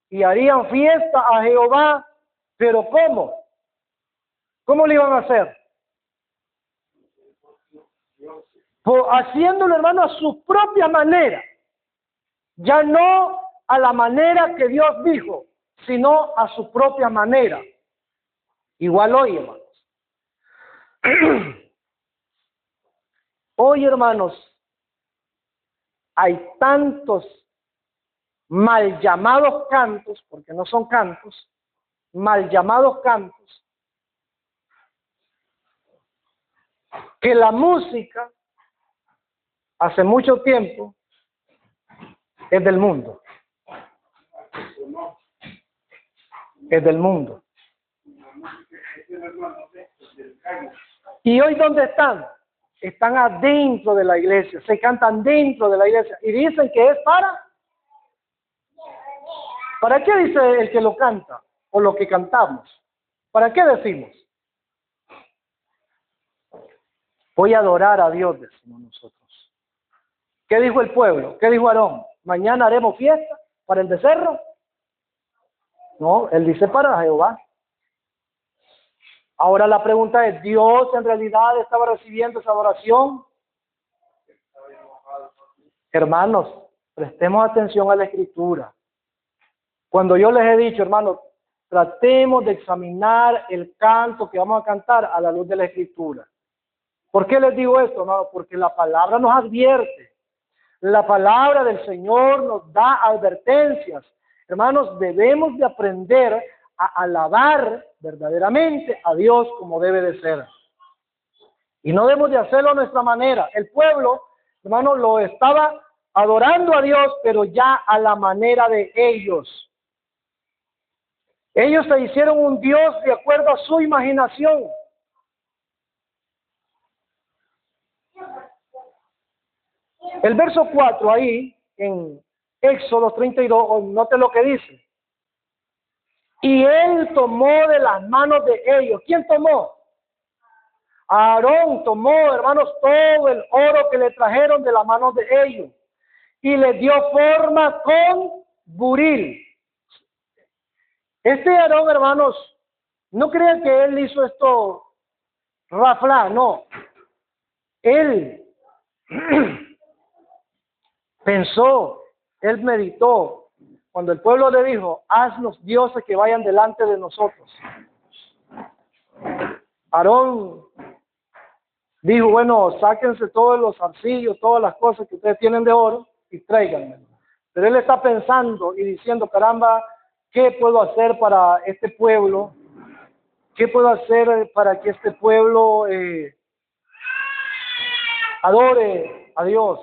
y harían fiesta a Jehová. ¿Pero cómo? ¿Cómo lo iban a hacer? Haciéndolo, hermano, a su propia manera. Ya no a la manera que Dios dijo, sino a su propia manera. Igual hoy, hermanos. Hoy, hermanos, hay tantos mal llamados cantos, porque no son cantos, mal llamados cantos, que la música hace mucho tiempo es del mundo. Es del mundo. ¿Y hoy dónde están? Están adentro de la iglesia, se cantan dentro de la iglesia y dicen que es ¿para qué dice el que lo canta o lo que cantamos? ¿Para qué decimos? Voy a adorar a Dios, decimos nosotros. ¿Qué dijo el pueblo? ¿Qué dijo Aarón? ¿Mañana haremos fiesta para el becerro? No, él dice para Jehová. Ahora la pregunta es, ¿Dios en realidad estaba recibiendo esa adoración? Hermanos, prestemos atención a la Escritura. Cuando yo les he dicho, hermanos, tratemos de examinar el canto que vamos a cantar a la luz de la Escritura. ¿Por qué les digo esto, hermano? Porque la palabra nos advierte. La palabra del Señor nos da advertencias. Hermanos, debemos de aprender a alabar verdaderamente a Dios como debe de ser. Y no debemos de hacerlo a nuestra manera. El pueblo, hermanos, lo estaba adorando a Dios, pero ya a la manera de ellos. Ellos se hicieron un Dios de acuerdo a su imaginación. El verso 4 ahí, en Éxodo 32, note lo que dice. Y él tomó de las manos de ellos. ¿Quién tomó? Aarón tomó, hermanos, todo el oro que le trajeron de las manos de ellos. Y le dio forma con buril. Este Aarón, hermanos, no crean que él hizo esto rafla, no. Él pensó, él meditó. Cuando el pueblo le dijo, haznos dioses que vayan delante de nosotros. Aarón dijo, bueno, sáquense todos los arcillos, todas las cosas que ustedes tienen de oro y tráiganme. Pero él está pensando y diciendo, caramba, ¿qué puedo hacer para este pueblo? ¿Qué puedo hacer para que este pueblo adore a Dios?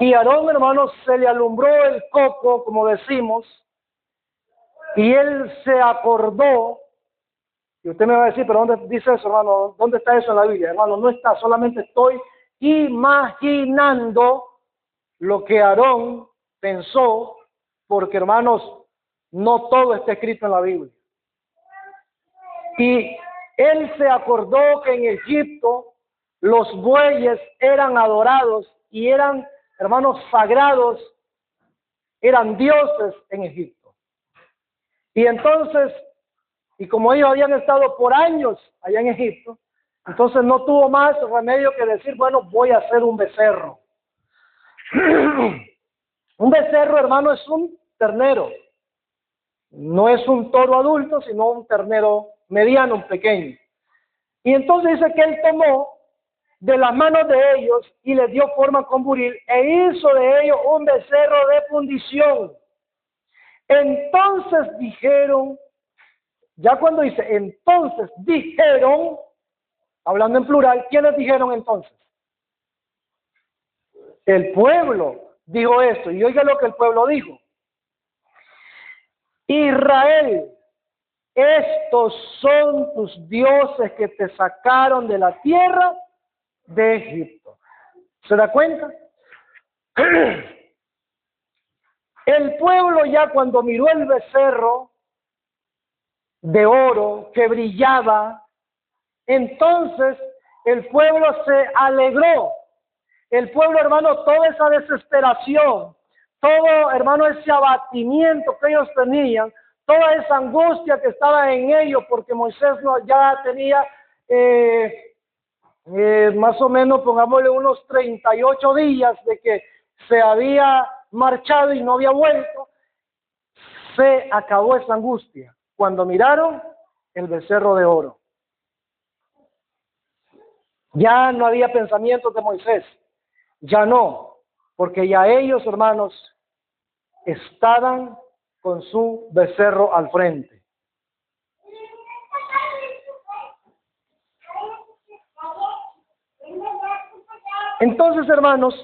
Y Aarón, hermanos, se le alumbró el coco, como decimos, y él se acordó. Y usted me va a decir, pero ¿dónde dice eso, hermano? ¿Dónde está eso en la Biblia? Hermano, no está, solamente estoy imaginando lo que Aarón pensó, porque, hermanos, no todo está escrito en la Biblia. Y él se acordó que en Egipto los bueyes eran adorados y eran, hermanos, sagrados, eran dioses en Egipto. Y entonces, y como ellos habían estado por años allá en Egipto, entonces no tuvo más remedio que decir, bueno, voy a hacer un becerro. Un becerro, hermano, es un ternero. No es un toro adulto, sino un ternero mediano, un pequeño. Y entonces dice que él tomó de las manos de ellos y les dio forma con buril e hizo de ellos un becerro de fundición. Entonces dijeron, ya cuando dice, entonces dijeron, hablando en plural, ¿quiénes dijeron entonces? El pueblo dijo esto, y oiga lo que el pueblo dijo. Israel, estos son tus dioses que te sacaron de la tierra de Egipto. ¿Se da cuenta? El pueblo ya cuando miró el becerro de oro que brillaba, entonces el pueblo se alegró. El pueblo, hermano, toda esa desesperación, todo, hermano, ese abatimiento que ellos tenían, toda esa angustia que estaba en ellos, porque Moisés ya tenía más o menos, pongámosle unos 38 días de que se había marchado y no había vuelto, se acabó esa angustia cuando miraron el becerro de oro. Ya no había pensamientos de Moisés, ya no, porque ya ellos, hermanos, estaban con su becerro al frente. Entonces, hermanos,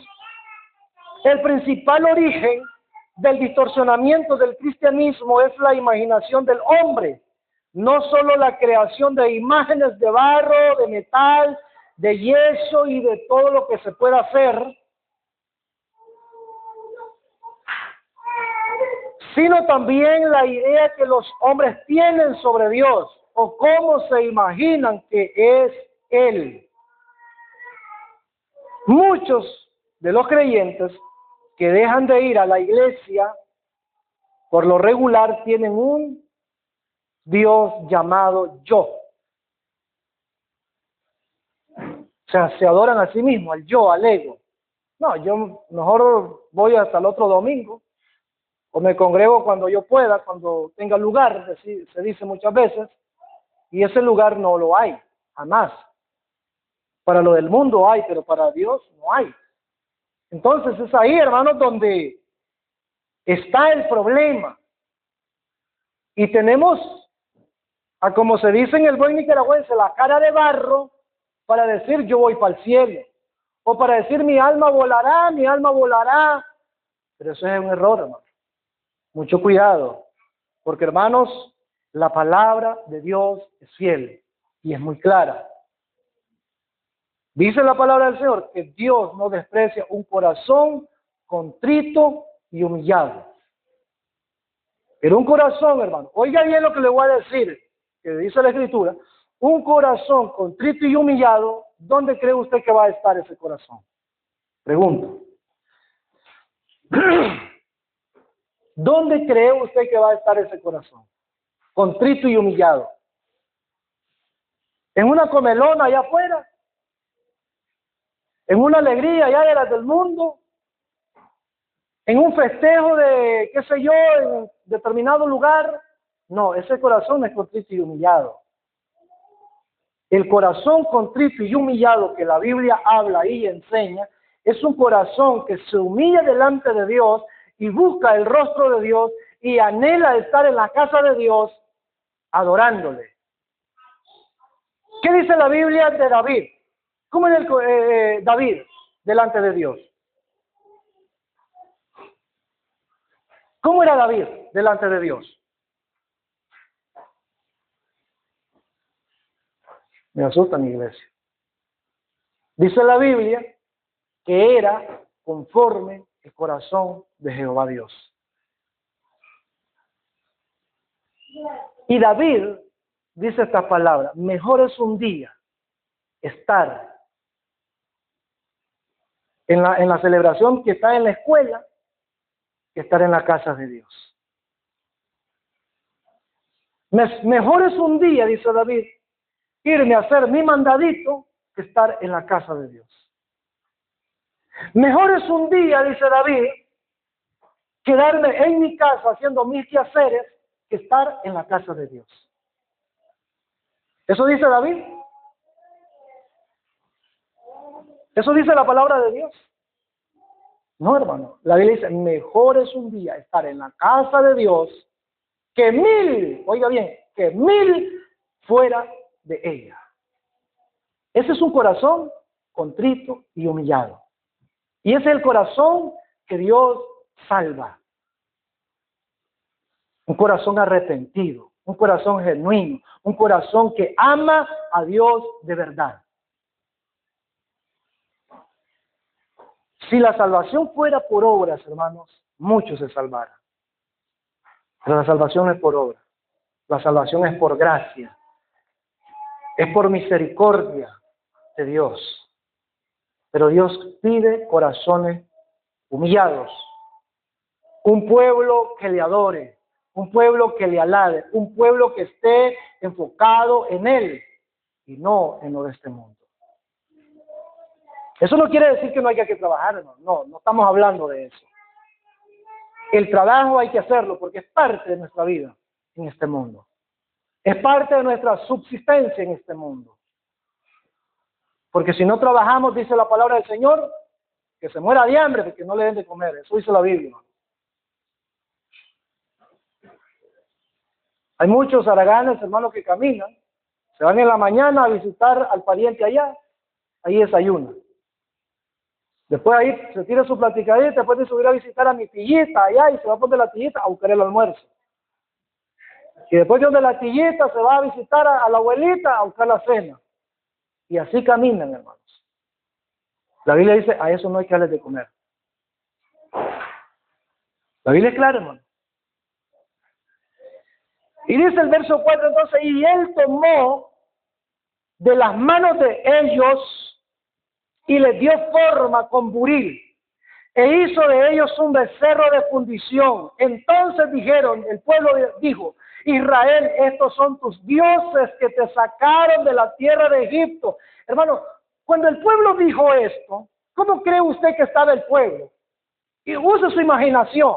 el principal origen del distorsionamiento del cristianismo es la imaginación del hombre, no solo la creación de imágenes de barro, de metal, de yeso y de todo lo que se pueda hacer, sino también la idea que los hombres tienen sobre Dios o cómo se imaginan que es Él. Muchos de los creyentes que dejan de ir a la iglesia, por lo regular, tienen un Dios llamado yo. O sea, se adoran a sí mismos, al yo, al ego. No, yo mejor voy hasta el otro domingo, o me congrego cuando yo pueda, cuando tenga lugar, se dice muchas veces, y ese lugar no lo hay, jamás. Para lo del mundo hay, pero para Dios no hay. Entonces es ahí, hermanos, donde está el problema. Y tenemos, como se dice en el buen nicaragüense, la cara de barro para decir yo voy para el cielo. O para decir mi alma volará, mi alma volará. Pero eso es un error, hermano. Mucho cuidado. Porque, hermanos, la palabra de Dios es fiel y es muy clara. Dice la palabra del Señor que Dios no desprecia un corazón contrito y humillado. Pero un corazón, hermano, oiga bien lo que le voy a decir, que dice la Escritura, un corazón contrito y humillado, ¿dónde cree usted que va a estar ese corazón? Pregunto. ¿Dónde cree usted que va a estar ese corazón? Contrito y humillado. ¿En una comelona allá afuera? ¿En una alegría allá de las del mundo? ¿En un festejo de, qué sé yo, en determinado lugar? No, ese corazón es contrito y humillado. El corazón contrito y humillado que la Biblia habla y enseña es un corazón que se humilla delante de Dios y busca el rostro de Dios y anhela estar en la casa de Dios adorándole. ¿Qué dice la Biblia de David? ¿Cómo es David delante de Dios? ¿Cómo era David delante de Dios? Me asusta mi iglesia. Dice la Biblia que era conforme el corazón de Jehová Dios. Y David dice estas palabras: mejor es un día estar en la celebración que está en la escuela que estar en la casa de Dios. Mejor es un día, dice David, irme a hacer mi mandadito que estar en la casa de Dios. Mejor es un día, dice David, quedarme en mi casa haciendo mis quehaceres que estar en la casa de Dios. ¿Eso dice David? ¿Eso dice la palabra de Dios? No, hermano. La Biblia dice, mejor es un día estar en la casa de Dios que 1000, oiga bien, que 1000 fuera de ella. Ese es un corazón contrito y humillado. Y ese es el corazón que Dios salva. Un corazón arrepentido, un corazón genuino, un corazón que ama a Dios de verdad. Si la salvación fuera por obras, hermanos, muchos se salvaran. Pero la salvación no es por obra. La salvación es por gracia. Es por misericordia de Dios. Pero Dios pide corazones humillados. Un pueblo que le adore. Un pueblo que le alabe. Un pueblo que esté enfocado en Él y no en lo de este mundo. Eso no quiere decir que no haya que trabajar, hermano. No estamos hablando de eso. El trabajo hay que hacerlo porque es parte de nuestra vida en este mundo. Es parte de nuestra subsistencia en este mundo. Porque si no trabajamos, dice la palabra del Señor, que se muera de hambre porque no le den de comer. Eso dice la Biblia, hermano. Hay muchos haraganes, hermanos, que caminan, se van en la mañana a visitar al pariente allá, ahí desayunan. Después ahí se tira su platicadita, después de subir a visitar a mi tillita allá y se va a poner la tillita a buscar el almuerzo. Y después de donde la tillita se va a visitar a la abuelita a buscar la cena. Y así caminan, hermanos. La Biblia dice, a eso no hay que darles de comer. La Biblia es clara, hermano. Y dice el verso 4 entonces, y él tomó de las manos de ellos y les dio forma con buril, e hizo de ellos un becerro de fundición. Entonces dijeron, el pueblo dijo, Israel, estos son tus dioses que te sacaron de la tierra de Egipto. Hermano, cuando el pueblo dijo esto, ¿cómo cree usted que estaba el pueblo? Y use su imaginación.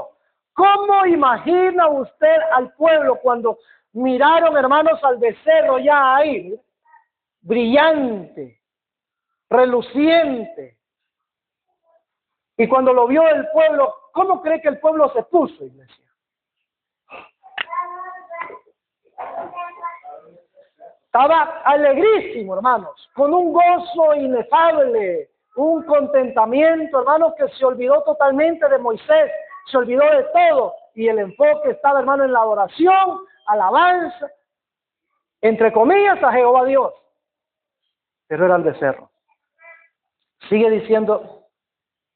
¿Cómo imagina usted al pueblo cuando miraron, hermanos, al becerro ya ahí, brillante, reluciente? Y cuando lo vio el pueblo, ¿cómo cree que el pueblo se puso, iglesia? Estaba alegrísimo, hermanos, con un gozo inefable, un contentamiento, hermanos, que se olvidó totalmente de Moisés, se olvidó de todo, y el enfoque estaba, hermano, en la adoración, alabanza, entre comillas, a Jehová Dios. Pero era el becerro. Sigue diciendo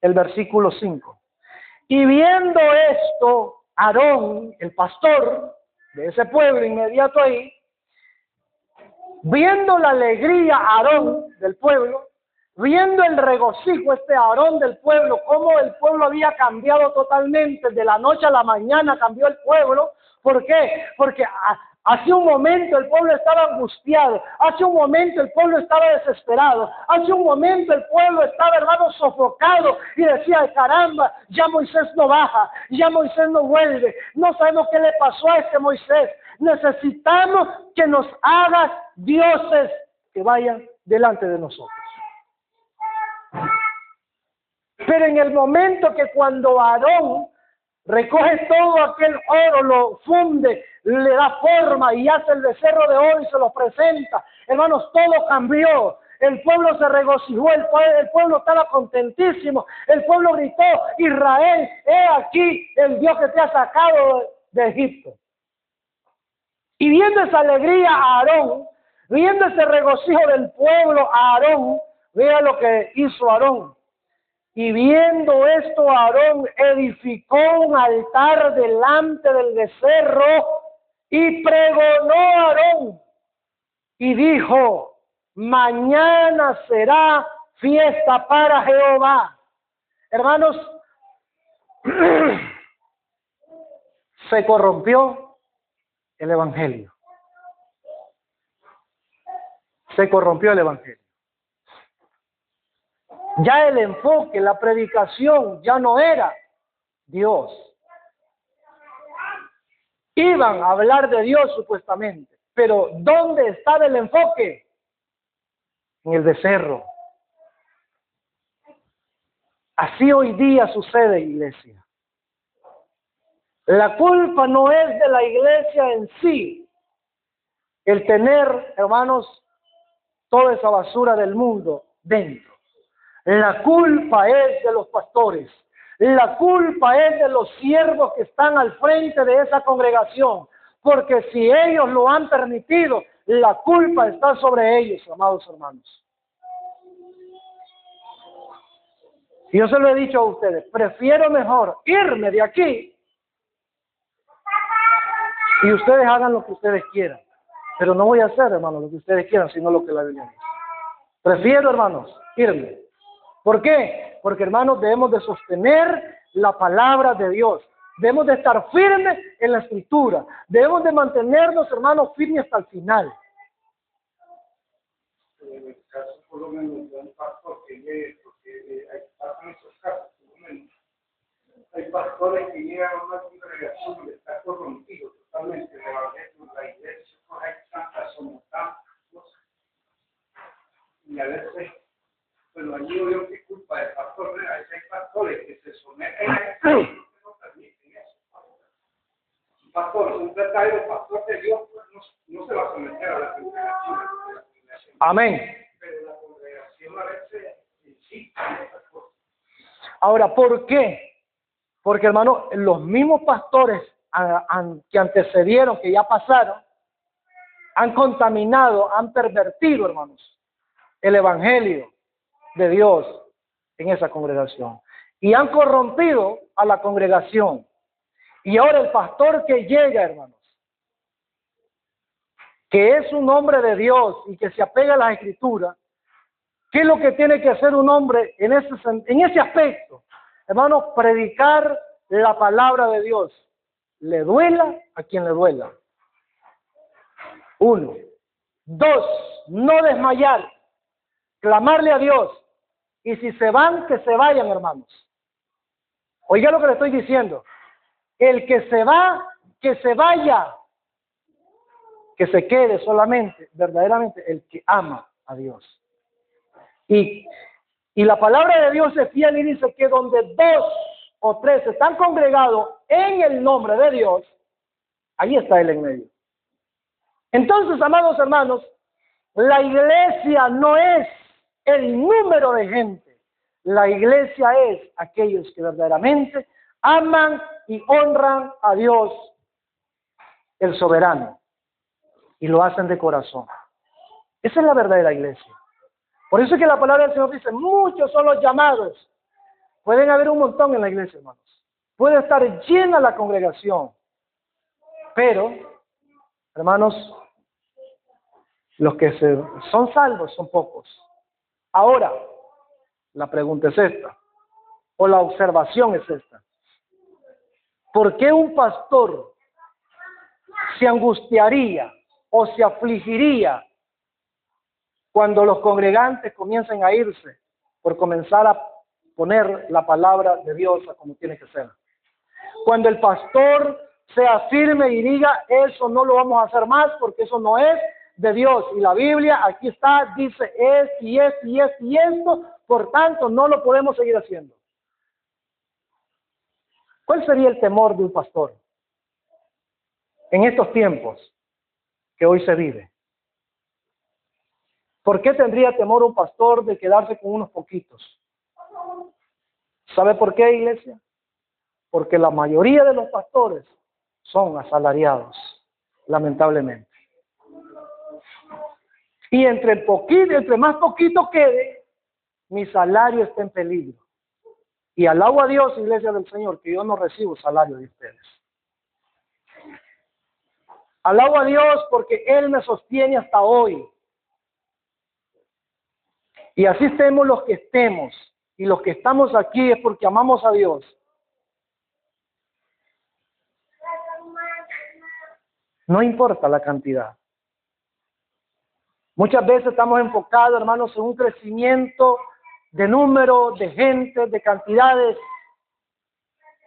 el versículo 5. Y viendo esto, Aarón, el pastor de ese pueblo inmediato ahí, viendo la alegría Aarón del pueblo, viendo el regocijo Aarón del pueblo, cómo el pueblo había cambiado totalmente, de la noche a la mañana cambió el pueblo. ¿Por qué? Porque hace un momento el pueblo estaba angustiado, hace un momento el pueblo estaba desesperado, hace un momento el pueblo estaba, hermano, sofocado y decía, caramba, ya Moisés no baja, ya Moisés no vuelve, no sabemos qué le pasó a este Moisés, necesitamos que nos hagas dioses que vayan delante de nosotros. Pero en el momento que cuando Aarón recoge todo aquel oro, lo funde, le da forma y hace el becerro de oro y se lo presenta, hermanos, todo cambió. El pueblo se regocijó, el pueblo estaba contentísimo, el pueblo gritó, Israel, he aquí el Dios que te ha sacado de Egipto. Y viendo esa alegría a Aarón, viendo ese regocijo del pueblo a Aarón, vea lo que hizo Aarón. Y viendo esto, Aarón edificó un altar delante del becerro y pregonó a Aarón y dijo, mañana será fiesta para Jehová. Hermanos, se corrompió el evangelio. Se corrompió el evangelio. Ya el enfoque, la predicación ya no era Dios. Iban a hablar de Dios supuestamente, pero ¿dónde estaba el enfoque? En el becerro. Así hoy día sucede, iglesia. La culpa no es de la iglesia en sí, el tener, hermanos, toda esa basura del mundo dentro. La culpa es de los pastores. La culpa es de los siervos que están al frente de esa congregación. Porque si ellos lo han permitido, la culpa está sobre ellos, amados hermanos. Y yo se lo he dicho a ustedes, prefiero mejor irme de aquí y ustedes hagan lo que ustedes quieran. Pero no voy a hacer, hermanos, lo que ustedes quieran, sino lo que la Biblia dice. Prefiero, hermanos, irme. ¿Por qué? Porque, hermanos, debemos de sostener la palabra de Dios. Debemos de estar firmes en la Escritura. Debemos de mantenernos, hermanos, firmes hasta el final. En el caso, por lo menos, de un pastor que llegue, porque pasan esos casos, por lo menos. Hay pastores que llegan a una congregación donde está corrompido totalmente el evangelio, la iglesia, hay tantas, somos tantas cosas. Y a veces, bueno, allí yo veo que culpa del pastor, ¿verdad? Hay pastores que se someten a eso, no permiten eso. Un pastor, un verdadero pastor de Dios, pues no se va a someter a la congregación. Amén. Pero la congregación a veces insiste en esas cosas. Ahora, ¿por qué? Porque, hermano, los mismos pastores que antecedieron, que ya pasaron, han contaminado, han pervertido, hermanos, el evangelio de Dios en esa congregación. Y han corrompido a la congregación. Y ahora el pastor que llega, hermanos, que es un hombre de Dios y que se apega a las Escrituras, ¿qué es lo que tiene que hacer un hombre en ese aspecto? Hermanos, predicar la palabra de Dios. Le duela a quien le duela. 1. 2. No desmayar. Clamarle a Dios. Y si se van, que se vayan, hermanos. Oiga lo que le estoy diciendo. el que se va, que se vaya, que se quede solamente, verdaderamente, el que ama a Dios. Y la palabra de Dios es fiel y dice que donde 2 o 3 están congregados en el nombre de Dios, ahí está Él en medio. Entonces, amados hermanos, la iglesia no es el número de gente. La iglesia es aquellos que verdaderamente aman y honran a Dios, el soberano, y lo hacen de corazón. Esa es la verdadera iglesia. Por eso es que la palabra del Señor dice, muchos son los llamados. Pueden haber un montón en la iglesia, hermanos. Puede estar llena la congregación. Pero, hermanos, los que son salvos son pocos. Ahora, la pregunta es esta, o la observación es esta. ¿Por qué un pastor se angustiaría o se afligiría cuando los congregantes comiencen a irse por comenzar a poner la palabra de Dios a como tiene que ser? Cuando el pastor sea firme y diga, eso no lo vamos a hacer más porque eso no es de Dios. Y la Biblia aquí está, dice y esto, por tanto no lo podemos seguir haciendo. ¿Cuál sería el temor de un pastor en estos tiempos que hoy se vive? ¿Por qué tendría temor un pastor de quedarse con unos poquitos? ¿Sabe por qué, iglesia? Porque la mayoría de los pastores son asalariados, lamentablemente. Y entre más poquito quede, mi salario está en peligro. Y alabo a Dios, iglesia del Señor, que yo no recibo salario de ustedes. Alabo a Dios porque Él me sostiene hasta hoy. Y así estemos los que estemos. Y los que estamos aquí es porque amamos a Dios. No importa la cantidad. Muchas veces estamos enfocados, hermanos, en un crecimiento de número, de gente, de cantidades.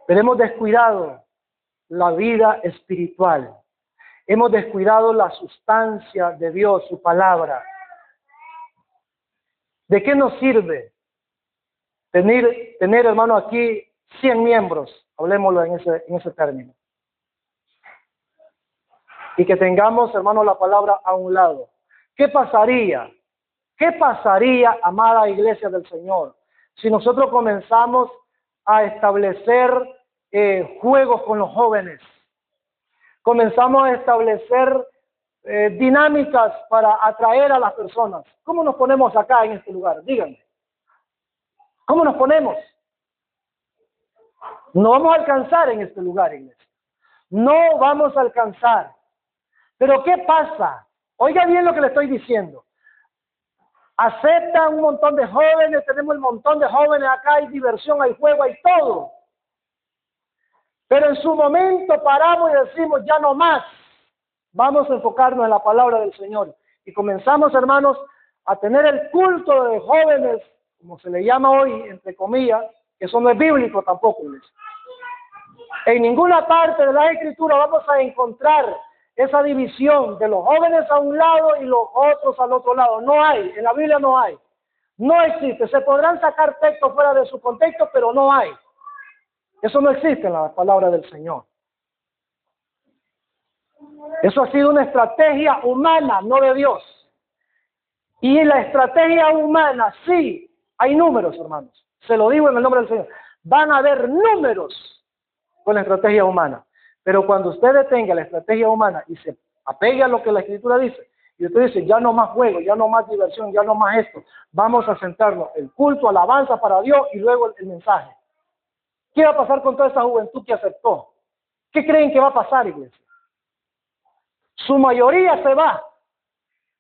Pero hemos descuidado la vida espiritual. Hemos descuidado la sustancia de Dios, su palabra. ¿De qué nos sirve tener hermano, aquí 100 miembros? Hablemoslo en ese término. Y que tengamos, hermano, la palabra a un lado. ¿Qué pasaría? ¿Qué pasaría, amada iglesia del Señor, si nosotros comenzamos a establecer juegos con los jóvenes? Comenzamos a establecer dinámicas para atraer a las personas. ¿Cómo nos ponemos acá en este lugar? Díganme. ¿Cómo nos ponemos? No vamos a alcanzar en este lugar, iglesia. No vamos a alcanzar. Pero ¿qué pasa? Oiga bien lo que le estoy diciendo. Aceptan un montón de jóvenes, tenemos un montón de jóvenes acá, hay diversión, hay juego, hay todo. Pero en su momento paramos y decimos, ya no más. Vamos a enfocarnos en la palabra del Señor. Y comenzamos, hermanos, a tener el culto de jóvenes, como se le llama hoy, entre comillas, que eso no es bíblico tampoco. En ninguna parte de la Escritura vamos a encontrar esa división de los jóvenes a un lado y los otros al otro lado. No hay, en la Biblia no hay. No existe. Se podrán sacar textos fuera de su contexto, pero no hay. Eso no existe en la palabra del Señor. Eso ha sido una estrategia humana, no de Dios. Y en la estrategia humana, sí, hay números, hermanos. Se lo digo en el nombre del Señor. Van a haber números con la estrategia humana. Pero cuando usted detenga la estrategia humana y se apegue a lo que la Escritura dice, y usted dice, ya no más juego, ya no más diversión, ya no más esto, vamos a centrarnos el culto, alabanza para Dios y luego el mensaje. ¿Qué va a pasar con toda esa juventud que aceptó? ¿Qué creen que va a pasar, iglesia? Su mayoría se va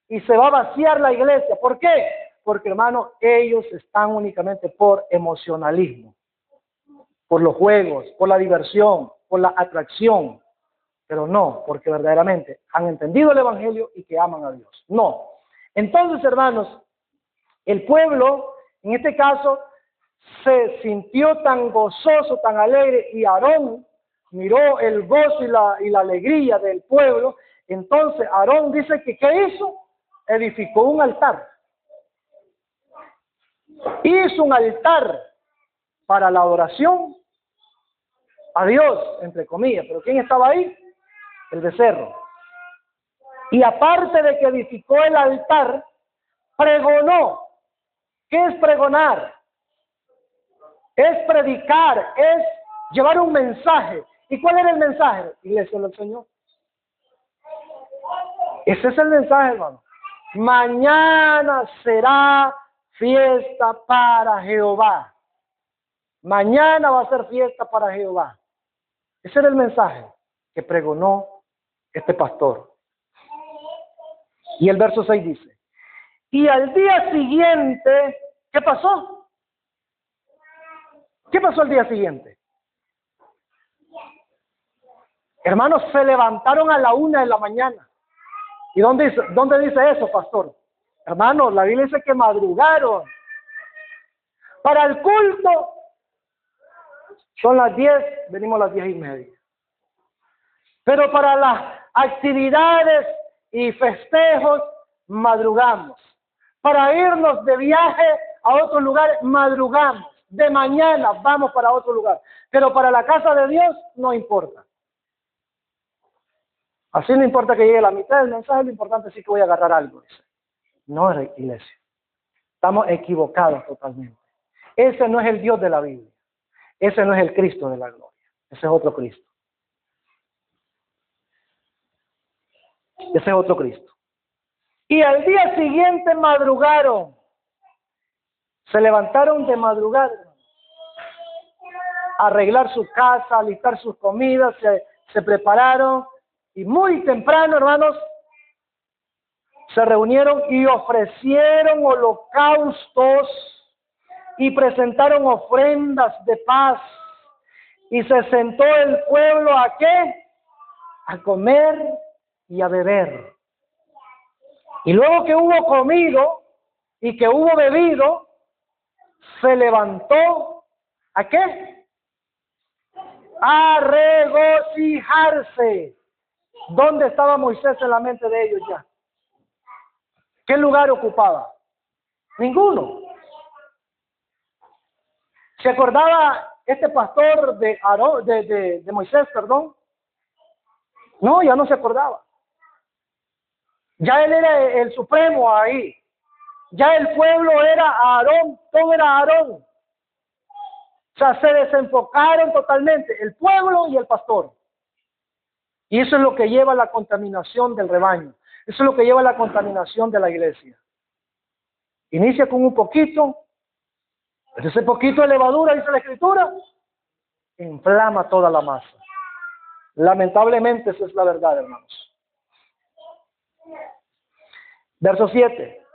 y se va a vaciar la iglesia. ¿Por qué? Porque, hermano, ellos están únicamente por emocionalismo, por los juegos, por la diversión, por la atracción, pero no porque verdaderamente han entendido el Evangelio y que aman a Dios. No. Entonces, hermanos, el pueblo, en este caso, se sintió tan gozoso, tan alegre, y Aarón miró el gozo y la alegría del pueblo, entonces Aarón dice que ¿qué hizo? Edificó un altar. Hizo un altar para la adoración a Dios, entre comillas. ¿Pero quién estaba ahí? El becerro. Y aparte de que edificó el altar, pregonó. ¿Qué es pregonar? Es predicar, es llevar un mensaje. ¿Y cuál era el mensaje? Iglesia del Señor. Ese es el mensaje, hermano. Mañana será fiesta para Jehová. Mañana va a ser fiesta para Jehová. Ese era el mensaje que pregonó este pastor. Y el verso 6 dice, y al día siguiente, ¿qué pasó? ¿Qué pasó al día siguiente? Hermanos, se levantaron a la 1 de la mañana. ¿Y dónde dice eso, pastor? Hermanos, la Biblia dice que madrugaron. Para el culto, son las 10, venimos a las 10:30. Pero para las actividades y festejos, madrugamos. Para irnos de viaje a otro lugar, madrugamos. De mañana vamos para otro lugar. Pero para la casa de Dios, no importa. Así no importa que llegue la mitad del mensaje, lo importante es que voy a agarrar algo. No, iglesia. Estamos equivocados totalmente. Ese no es el Dios de la Biblia. Ese no es el Cristo de la gloria. Ese es otro Cristo. Ese es otro Cristo. Y al día siguiente madrugaron. Se levantaron de madrugada. A arreglar su casa, a alistar sus comidas, se prepararon. Y muy temprano, hermanos, se reunieron y ofrecieron holocaustos y presentaron ofrendas de paz. Y se sentó el pueblo ¿a qué? A comer y a beber. Y luego que hubo comido y que hubo bebido, se levantó ¿a qué? A regocijarse. ¿Dónde estaba Moisés en la mente de ellos ya? ¿Qué lugar ocupaba? Ninguno. ¿Se acordaba este pastor de Moisés, perdón? No, ya no se acordaba. Ya él era el supremo ahí. Ya el pueblo era Aarón, todo era Aarón. O sea, se desenfocaron totalmente, el pueblo y el pastor. Y eso es lo que lleva a la contaminación del rebaño. Eso es lo que lleva a la contaminación de la iglesia. Inicia con un poquito, pero ese poquito de levadura, dice la Escritura, inflama toda la masa. Lamentablemente esa es la verdad, hermanos. Verso 7.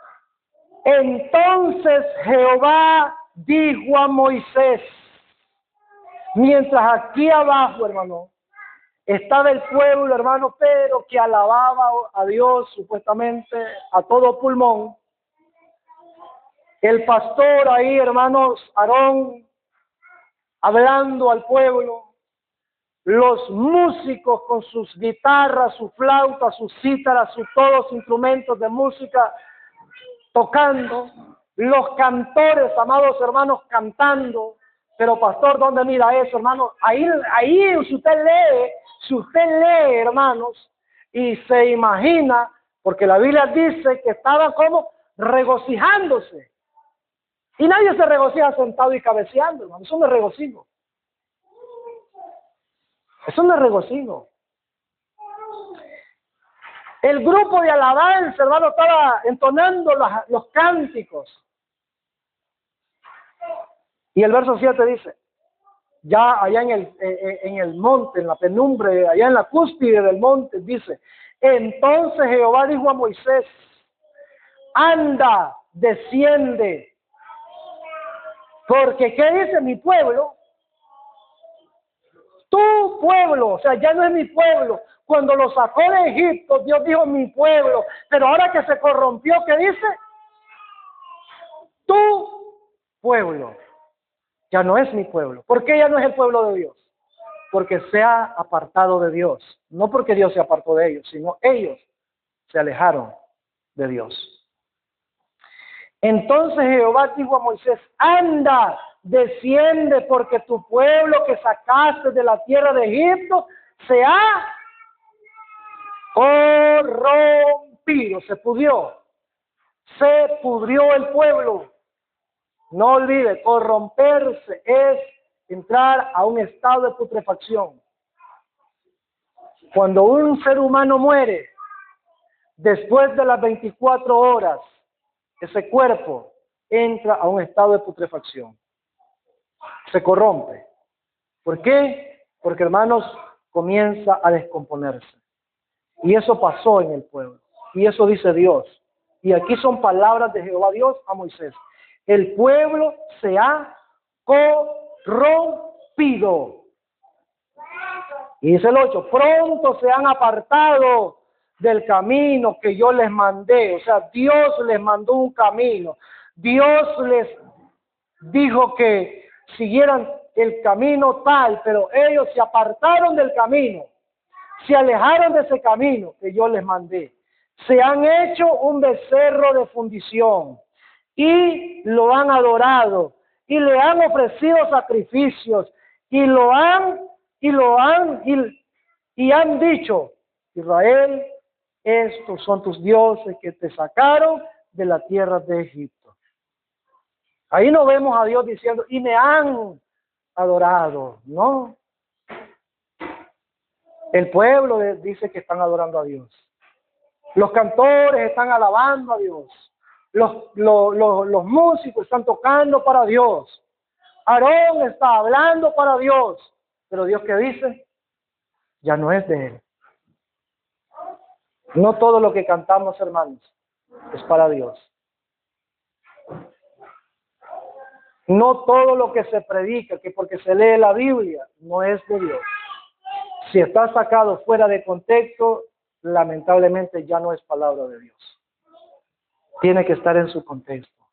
Entonces Jehová dijo a Moisés, mientras aquí abajo, hermano, estaba el pueblo, hermano, pero que alababa a Dios supuestamente a todo pulmón. El pastor ahí, hermanos, Aarón, hablando al pueblo. Los músicos con sus guitarras, sus flautas, sus cítaras, todos los instrumentos de música tocando. Los cantores, amados hermanos, cantando. Pero pastor, ¿dónde mira eso, hermano? Ahí si usted lee, hermanos, y se imagina, porque la Biblia dice que estaba como regocijándose. Y nadie se regocija sentado y cabeceando, hermano. Eso no es regocijo. Eso no es regocijo. El grupo de alabanza, hermano, estaba entonando los cánticos. Y el verso 7 dice, ya allá en el monte, en la penumbre, allá en la cúspide del monte, dice, entonces Jehová dijo a Moisés, anda, desciende, porque ¿qué dice mi pueblo? Tu pueblo, o sea, ya no es mi pueblo. Cuando lo sacó de Egipto, Dios dijo mi pueblo, pero ahora que se corrompió, ¿qué dice? Tu pueblo. Ya no es mi pueblo. ¿Por qué ya no es el pueblo de Dios? porque se ha apartado de Dios. No porque Dios se apartó de ellos, sino ellos se alejaron de Dios. Entonces Jehová dijo a Moisés, anda, desciende, porque tu pueblo que sacaste de la tierra de Egipto se ha corrompido, se pudrió el pueblo. No olvide, corromperse es entrar a un estado de putrefacción. Cuando un ser humano muere, después de las 24 horas, ese cuerpo entra a un estado de putrefacción. Se corrompe. ¿Por qué? Porque, hermanos, comienza a descomponerse. Y eso pasó en el pueblo. Y eso dice Dios. Y aquí son palabras de Jehová Dios a Moisés. El pueblo se ha corrompido. Y dice el 8, pronto se han apartado del camino que yo les mandé. O sea, Dios les mandó un camino. Dios les dijo que siguieran el camino tal, pero ellos se apartaron del camino. Se alejaron de ese camino que yo les mandé. Se han hecho un becerro de fundición y lo han adorado y le han ofrecido sacrificios y han dicho, Israel, estos son tus dioses que te sacaron de la tierra de Egipto. Ahí no vemos a Dios diciendo, y me han adorado, ¿no? El pueblo dice que están adorando a Dios. Los cantores están alabando a Dios. Los músicos están tocando para Dios. Aarón está hablando para Dios. Pero Dios, ¿qué dice? Ya no es de él. No todo lo que cantamos, hermanos, es para Dios. No todo lo que se predica, que porque se lee la Biblia, no es de Dios. Si está sacado fuera de contexto, lamentablemente ya no es palabra de Dios. Tiene que estar en su contexto.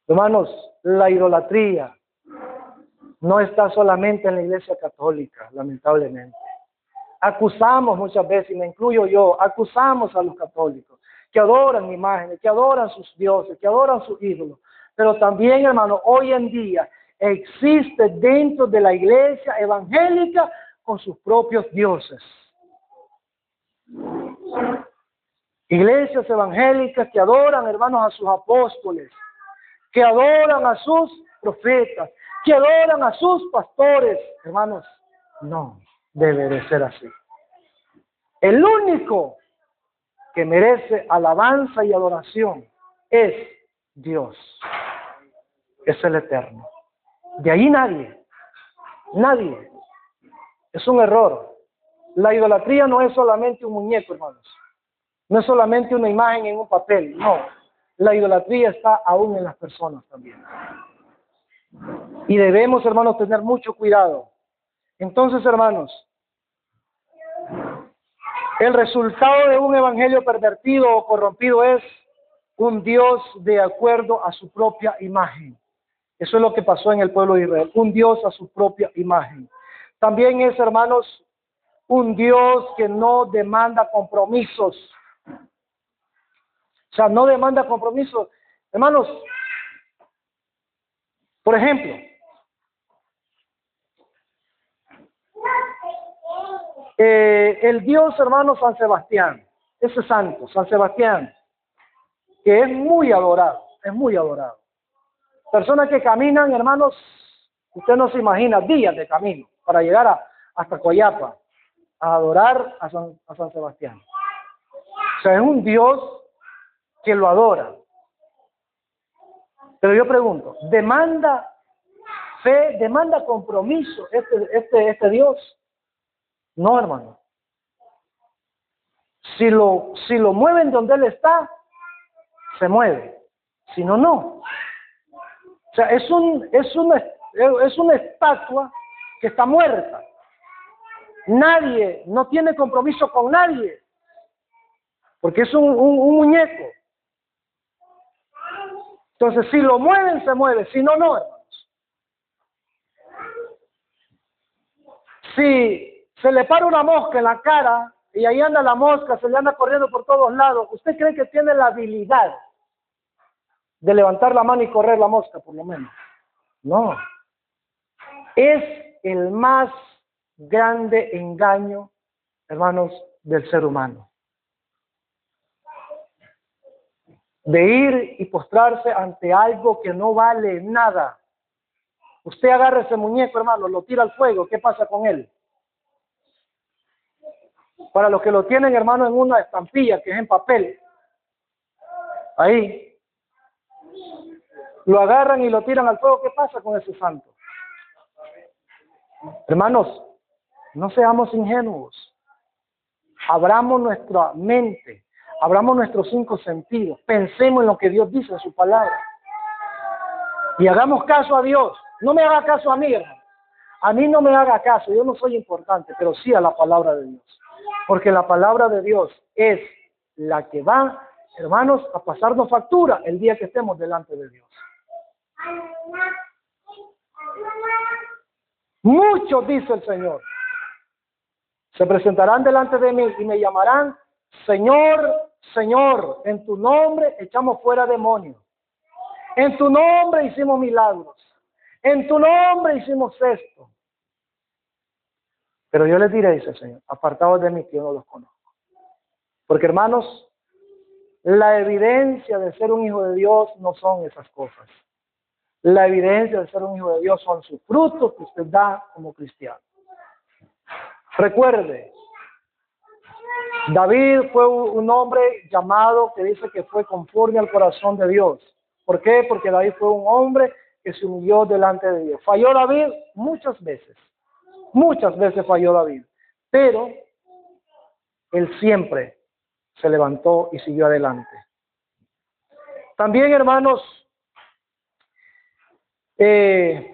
Hermanos, la idolatría no está solamente en la Iglesia Católica, lamentablemente. Acusamos muchas veces, y me incluyo yo, acusamos a los católicos que adoran imágenes, que adoran sus dioses, que adoran sus ídolos. Pero también, hermano, hoy en día existe dentro de la iglesia evangélica con sus propios dioses. Iglesias evangélicas que adoran, hermanos, a sus apóstoles, que adoran a sus profetas, que adoran a sus pastores. Hermanos, no debe de ser así. El único que merece alabanza y adoración es Dios. Es el Eterno. De ahí nadie. Es un error. La idolatría no es solamente un muñeco, hermanos. No es solamente una imagen en un papel. No. La idolatría está aún en las personas también. Y debemos, hermanos, tener mucho cuidado. Entonces, hermanos, el resultado de un evangelio pervertido o corrompido es un Dios de acuerdo a su propia imagen. Eso es lo que pasó en el pueblo de Israel. Un Dios a su propia imagen. También es, hermanos, un Dios que no demanda compromisos. O sea, no demanda compromisos. Hermanos, por ejemplo, el Dios, hermano, San Sebastián, ese santo, San Sebastián, que es muy adorado. Personas que caminan, hermanos, usted no se imagina, días de camino para llegar hasta Coyapa a adorar a San Sebastián. O sea, es un Dios que lo adora. Pero yo pregunto, ¿demanda fe, demanda compromiso este Dios? No, hermano. Si lo mueven donde Él está, se mueve. Si no, no. O sea, es una estatua que está muerta. Nadie, no tiene compromiso con nadie. Porque es un muñeco. Entonces, si lo mueven, se mueve. Si no, no, hermanos. Si se le para una mosca en la cara y ahí anda la mosca, se le anda corriendo por todos lados, ¿usted cree que tiene la habilidad de levantar la mano y correr la mosca, por lo menos? No. Es el más grande engaño, hermanos, del ser humano. De ir y postrarse ante algo que no vale nada. Usted agarra ese muñeco, hermano, lo tira al fuego, ¿qué pasa con él? Para los que lo tienen, hermano, en una estampilla, que es en papel, ahí, lo agarran y lo tiran al fuego, ¿qué pasa con ese santo? Hermanos, no seamos ingenuos. Abramos nuestra mente, abramos nuestros 5 sentidos, pensemos en lo que Dios dice en su palabra. Y hagamos caso a Dios. No me haga caso a mí, hermano. A mí no me haga caso, yo no soy importante, pero sí a la palabra de Dios. Porque la palabra de Dios es la que va, hermanos, a pasarnos factura el día que estemos delante de Dios. Muchos, dice el Señor, se presentarán delante de mí y me llamarán Señor, Señor, en tu nombre echamos fuera demonios. En tu nombre hicimos milagros. En tu nombre hicimos esto. Pero yo les diré, dice el Señor, apartados de mí que yo no los conozco. Porque, hermanos, la evidencia de ser un hijo de Dios no son esas cosas. La evidencia de ser un hijo de Dios son sus frutos que usted da como cristiano. Recuerde, David fue un hombre llamado que dice que fue conforme al corazón de Dios. ¿Por qué? Porque David fue un hombre que se humilló delante de Dios. ¿Falló David? Muchas veces falló David. Pero él siempre se levantó y siguió adelante. También, hermanos, ya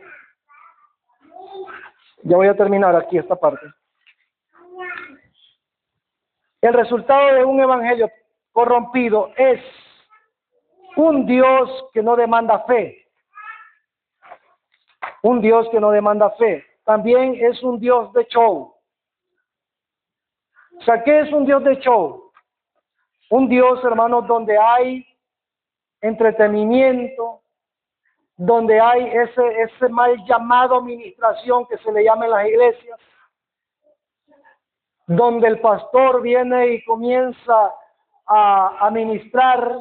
voy a terminar aquí esta parte. El resultado de un evangelio corrompido es un Dios que no demanda fe. Un Dios que no demanda fe. También es un Dios de show. O sea, ¿qué es un Dios de show? Un Dios, hermanos, donde hay entretenimiento, donde hay ese mal llamado administración que se le llama en las iglesias, donde el pastor viene y comienza a ministrar,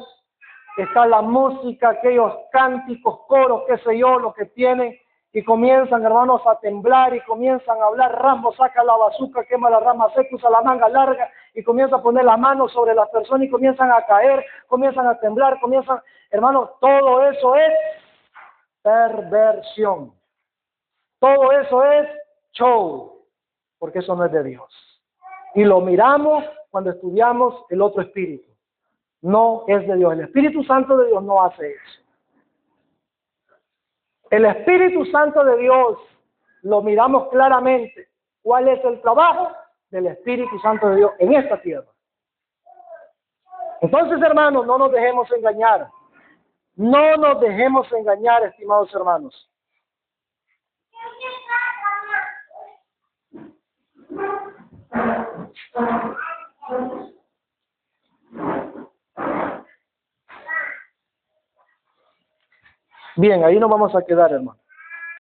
está la música, aquellos cánticos, coros, qué sé yo, lo que tienen, y comienzan, hermanos, a temblar y comienzan a hablar. Rambo saca la bazuca, quema la rama seca, usa la manga larga y comienza a poner las manos sobre las personas y comienzan a caer, comienzan a temblar, hermanos, todo eso es perversión. Todo eso es show, porque eso no es de Dios. Y lo miramos cuando estudiamos el otro espíritu. No es de Dios. El Espíritu Santo de Dios no hace eso. El Espíritu Santo de Dios lo miramos claramente. ¿Cuál es el trabajo del Espíritu Santo de Dios en esta tierra? Entonces, hermanos, no nos dejemos engañar. No nos dejemos engañar, estimados hermanos. Bien, ahí nos vamos a quedar, hermano.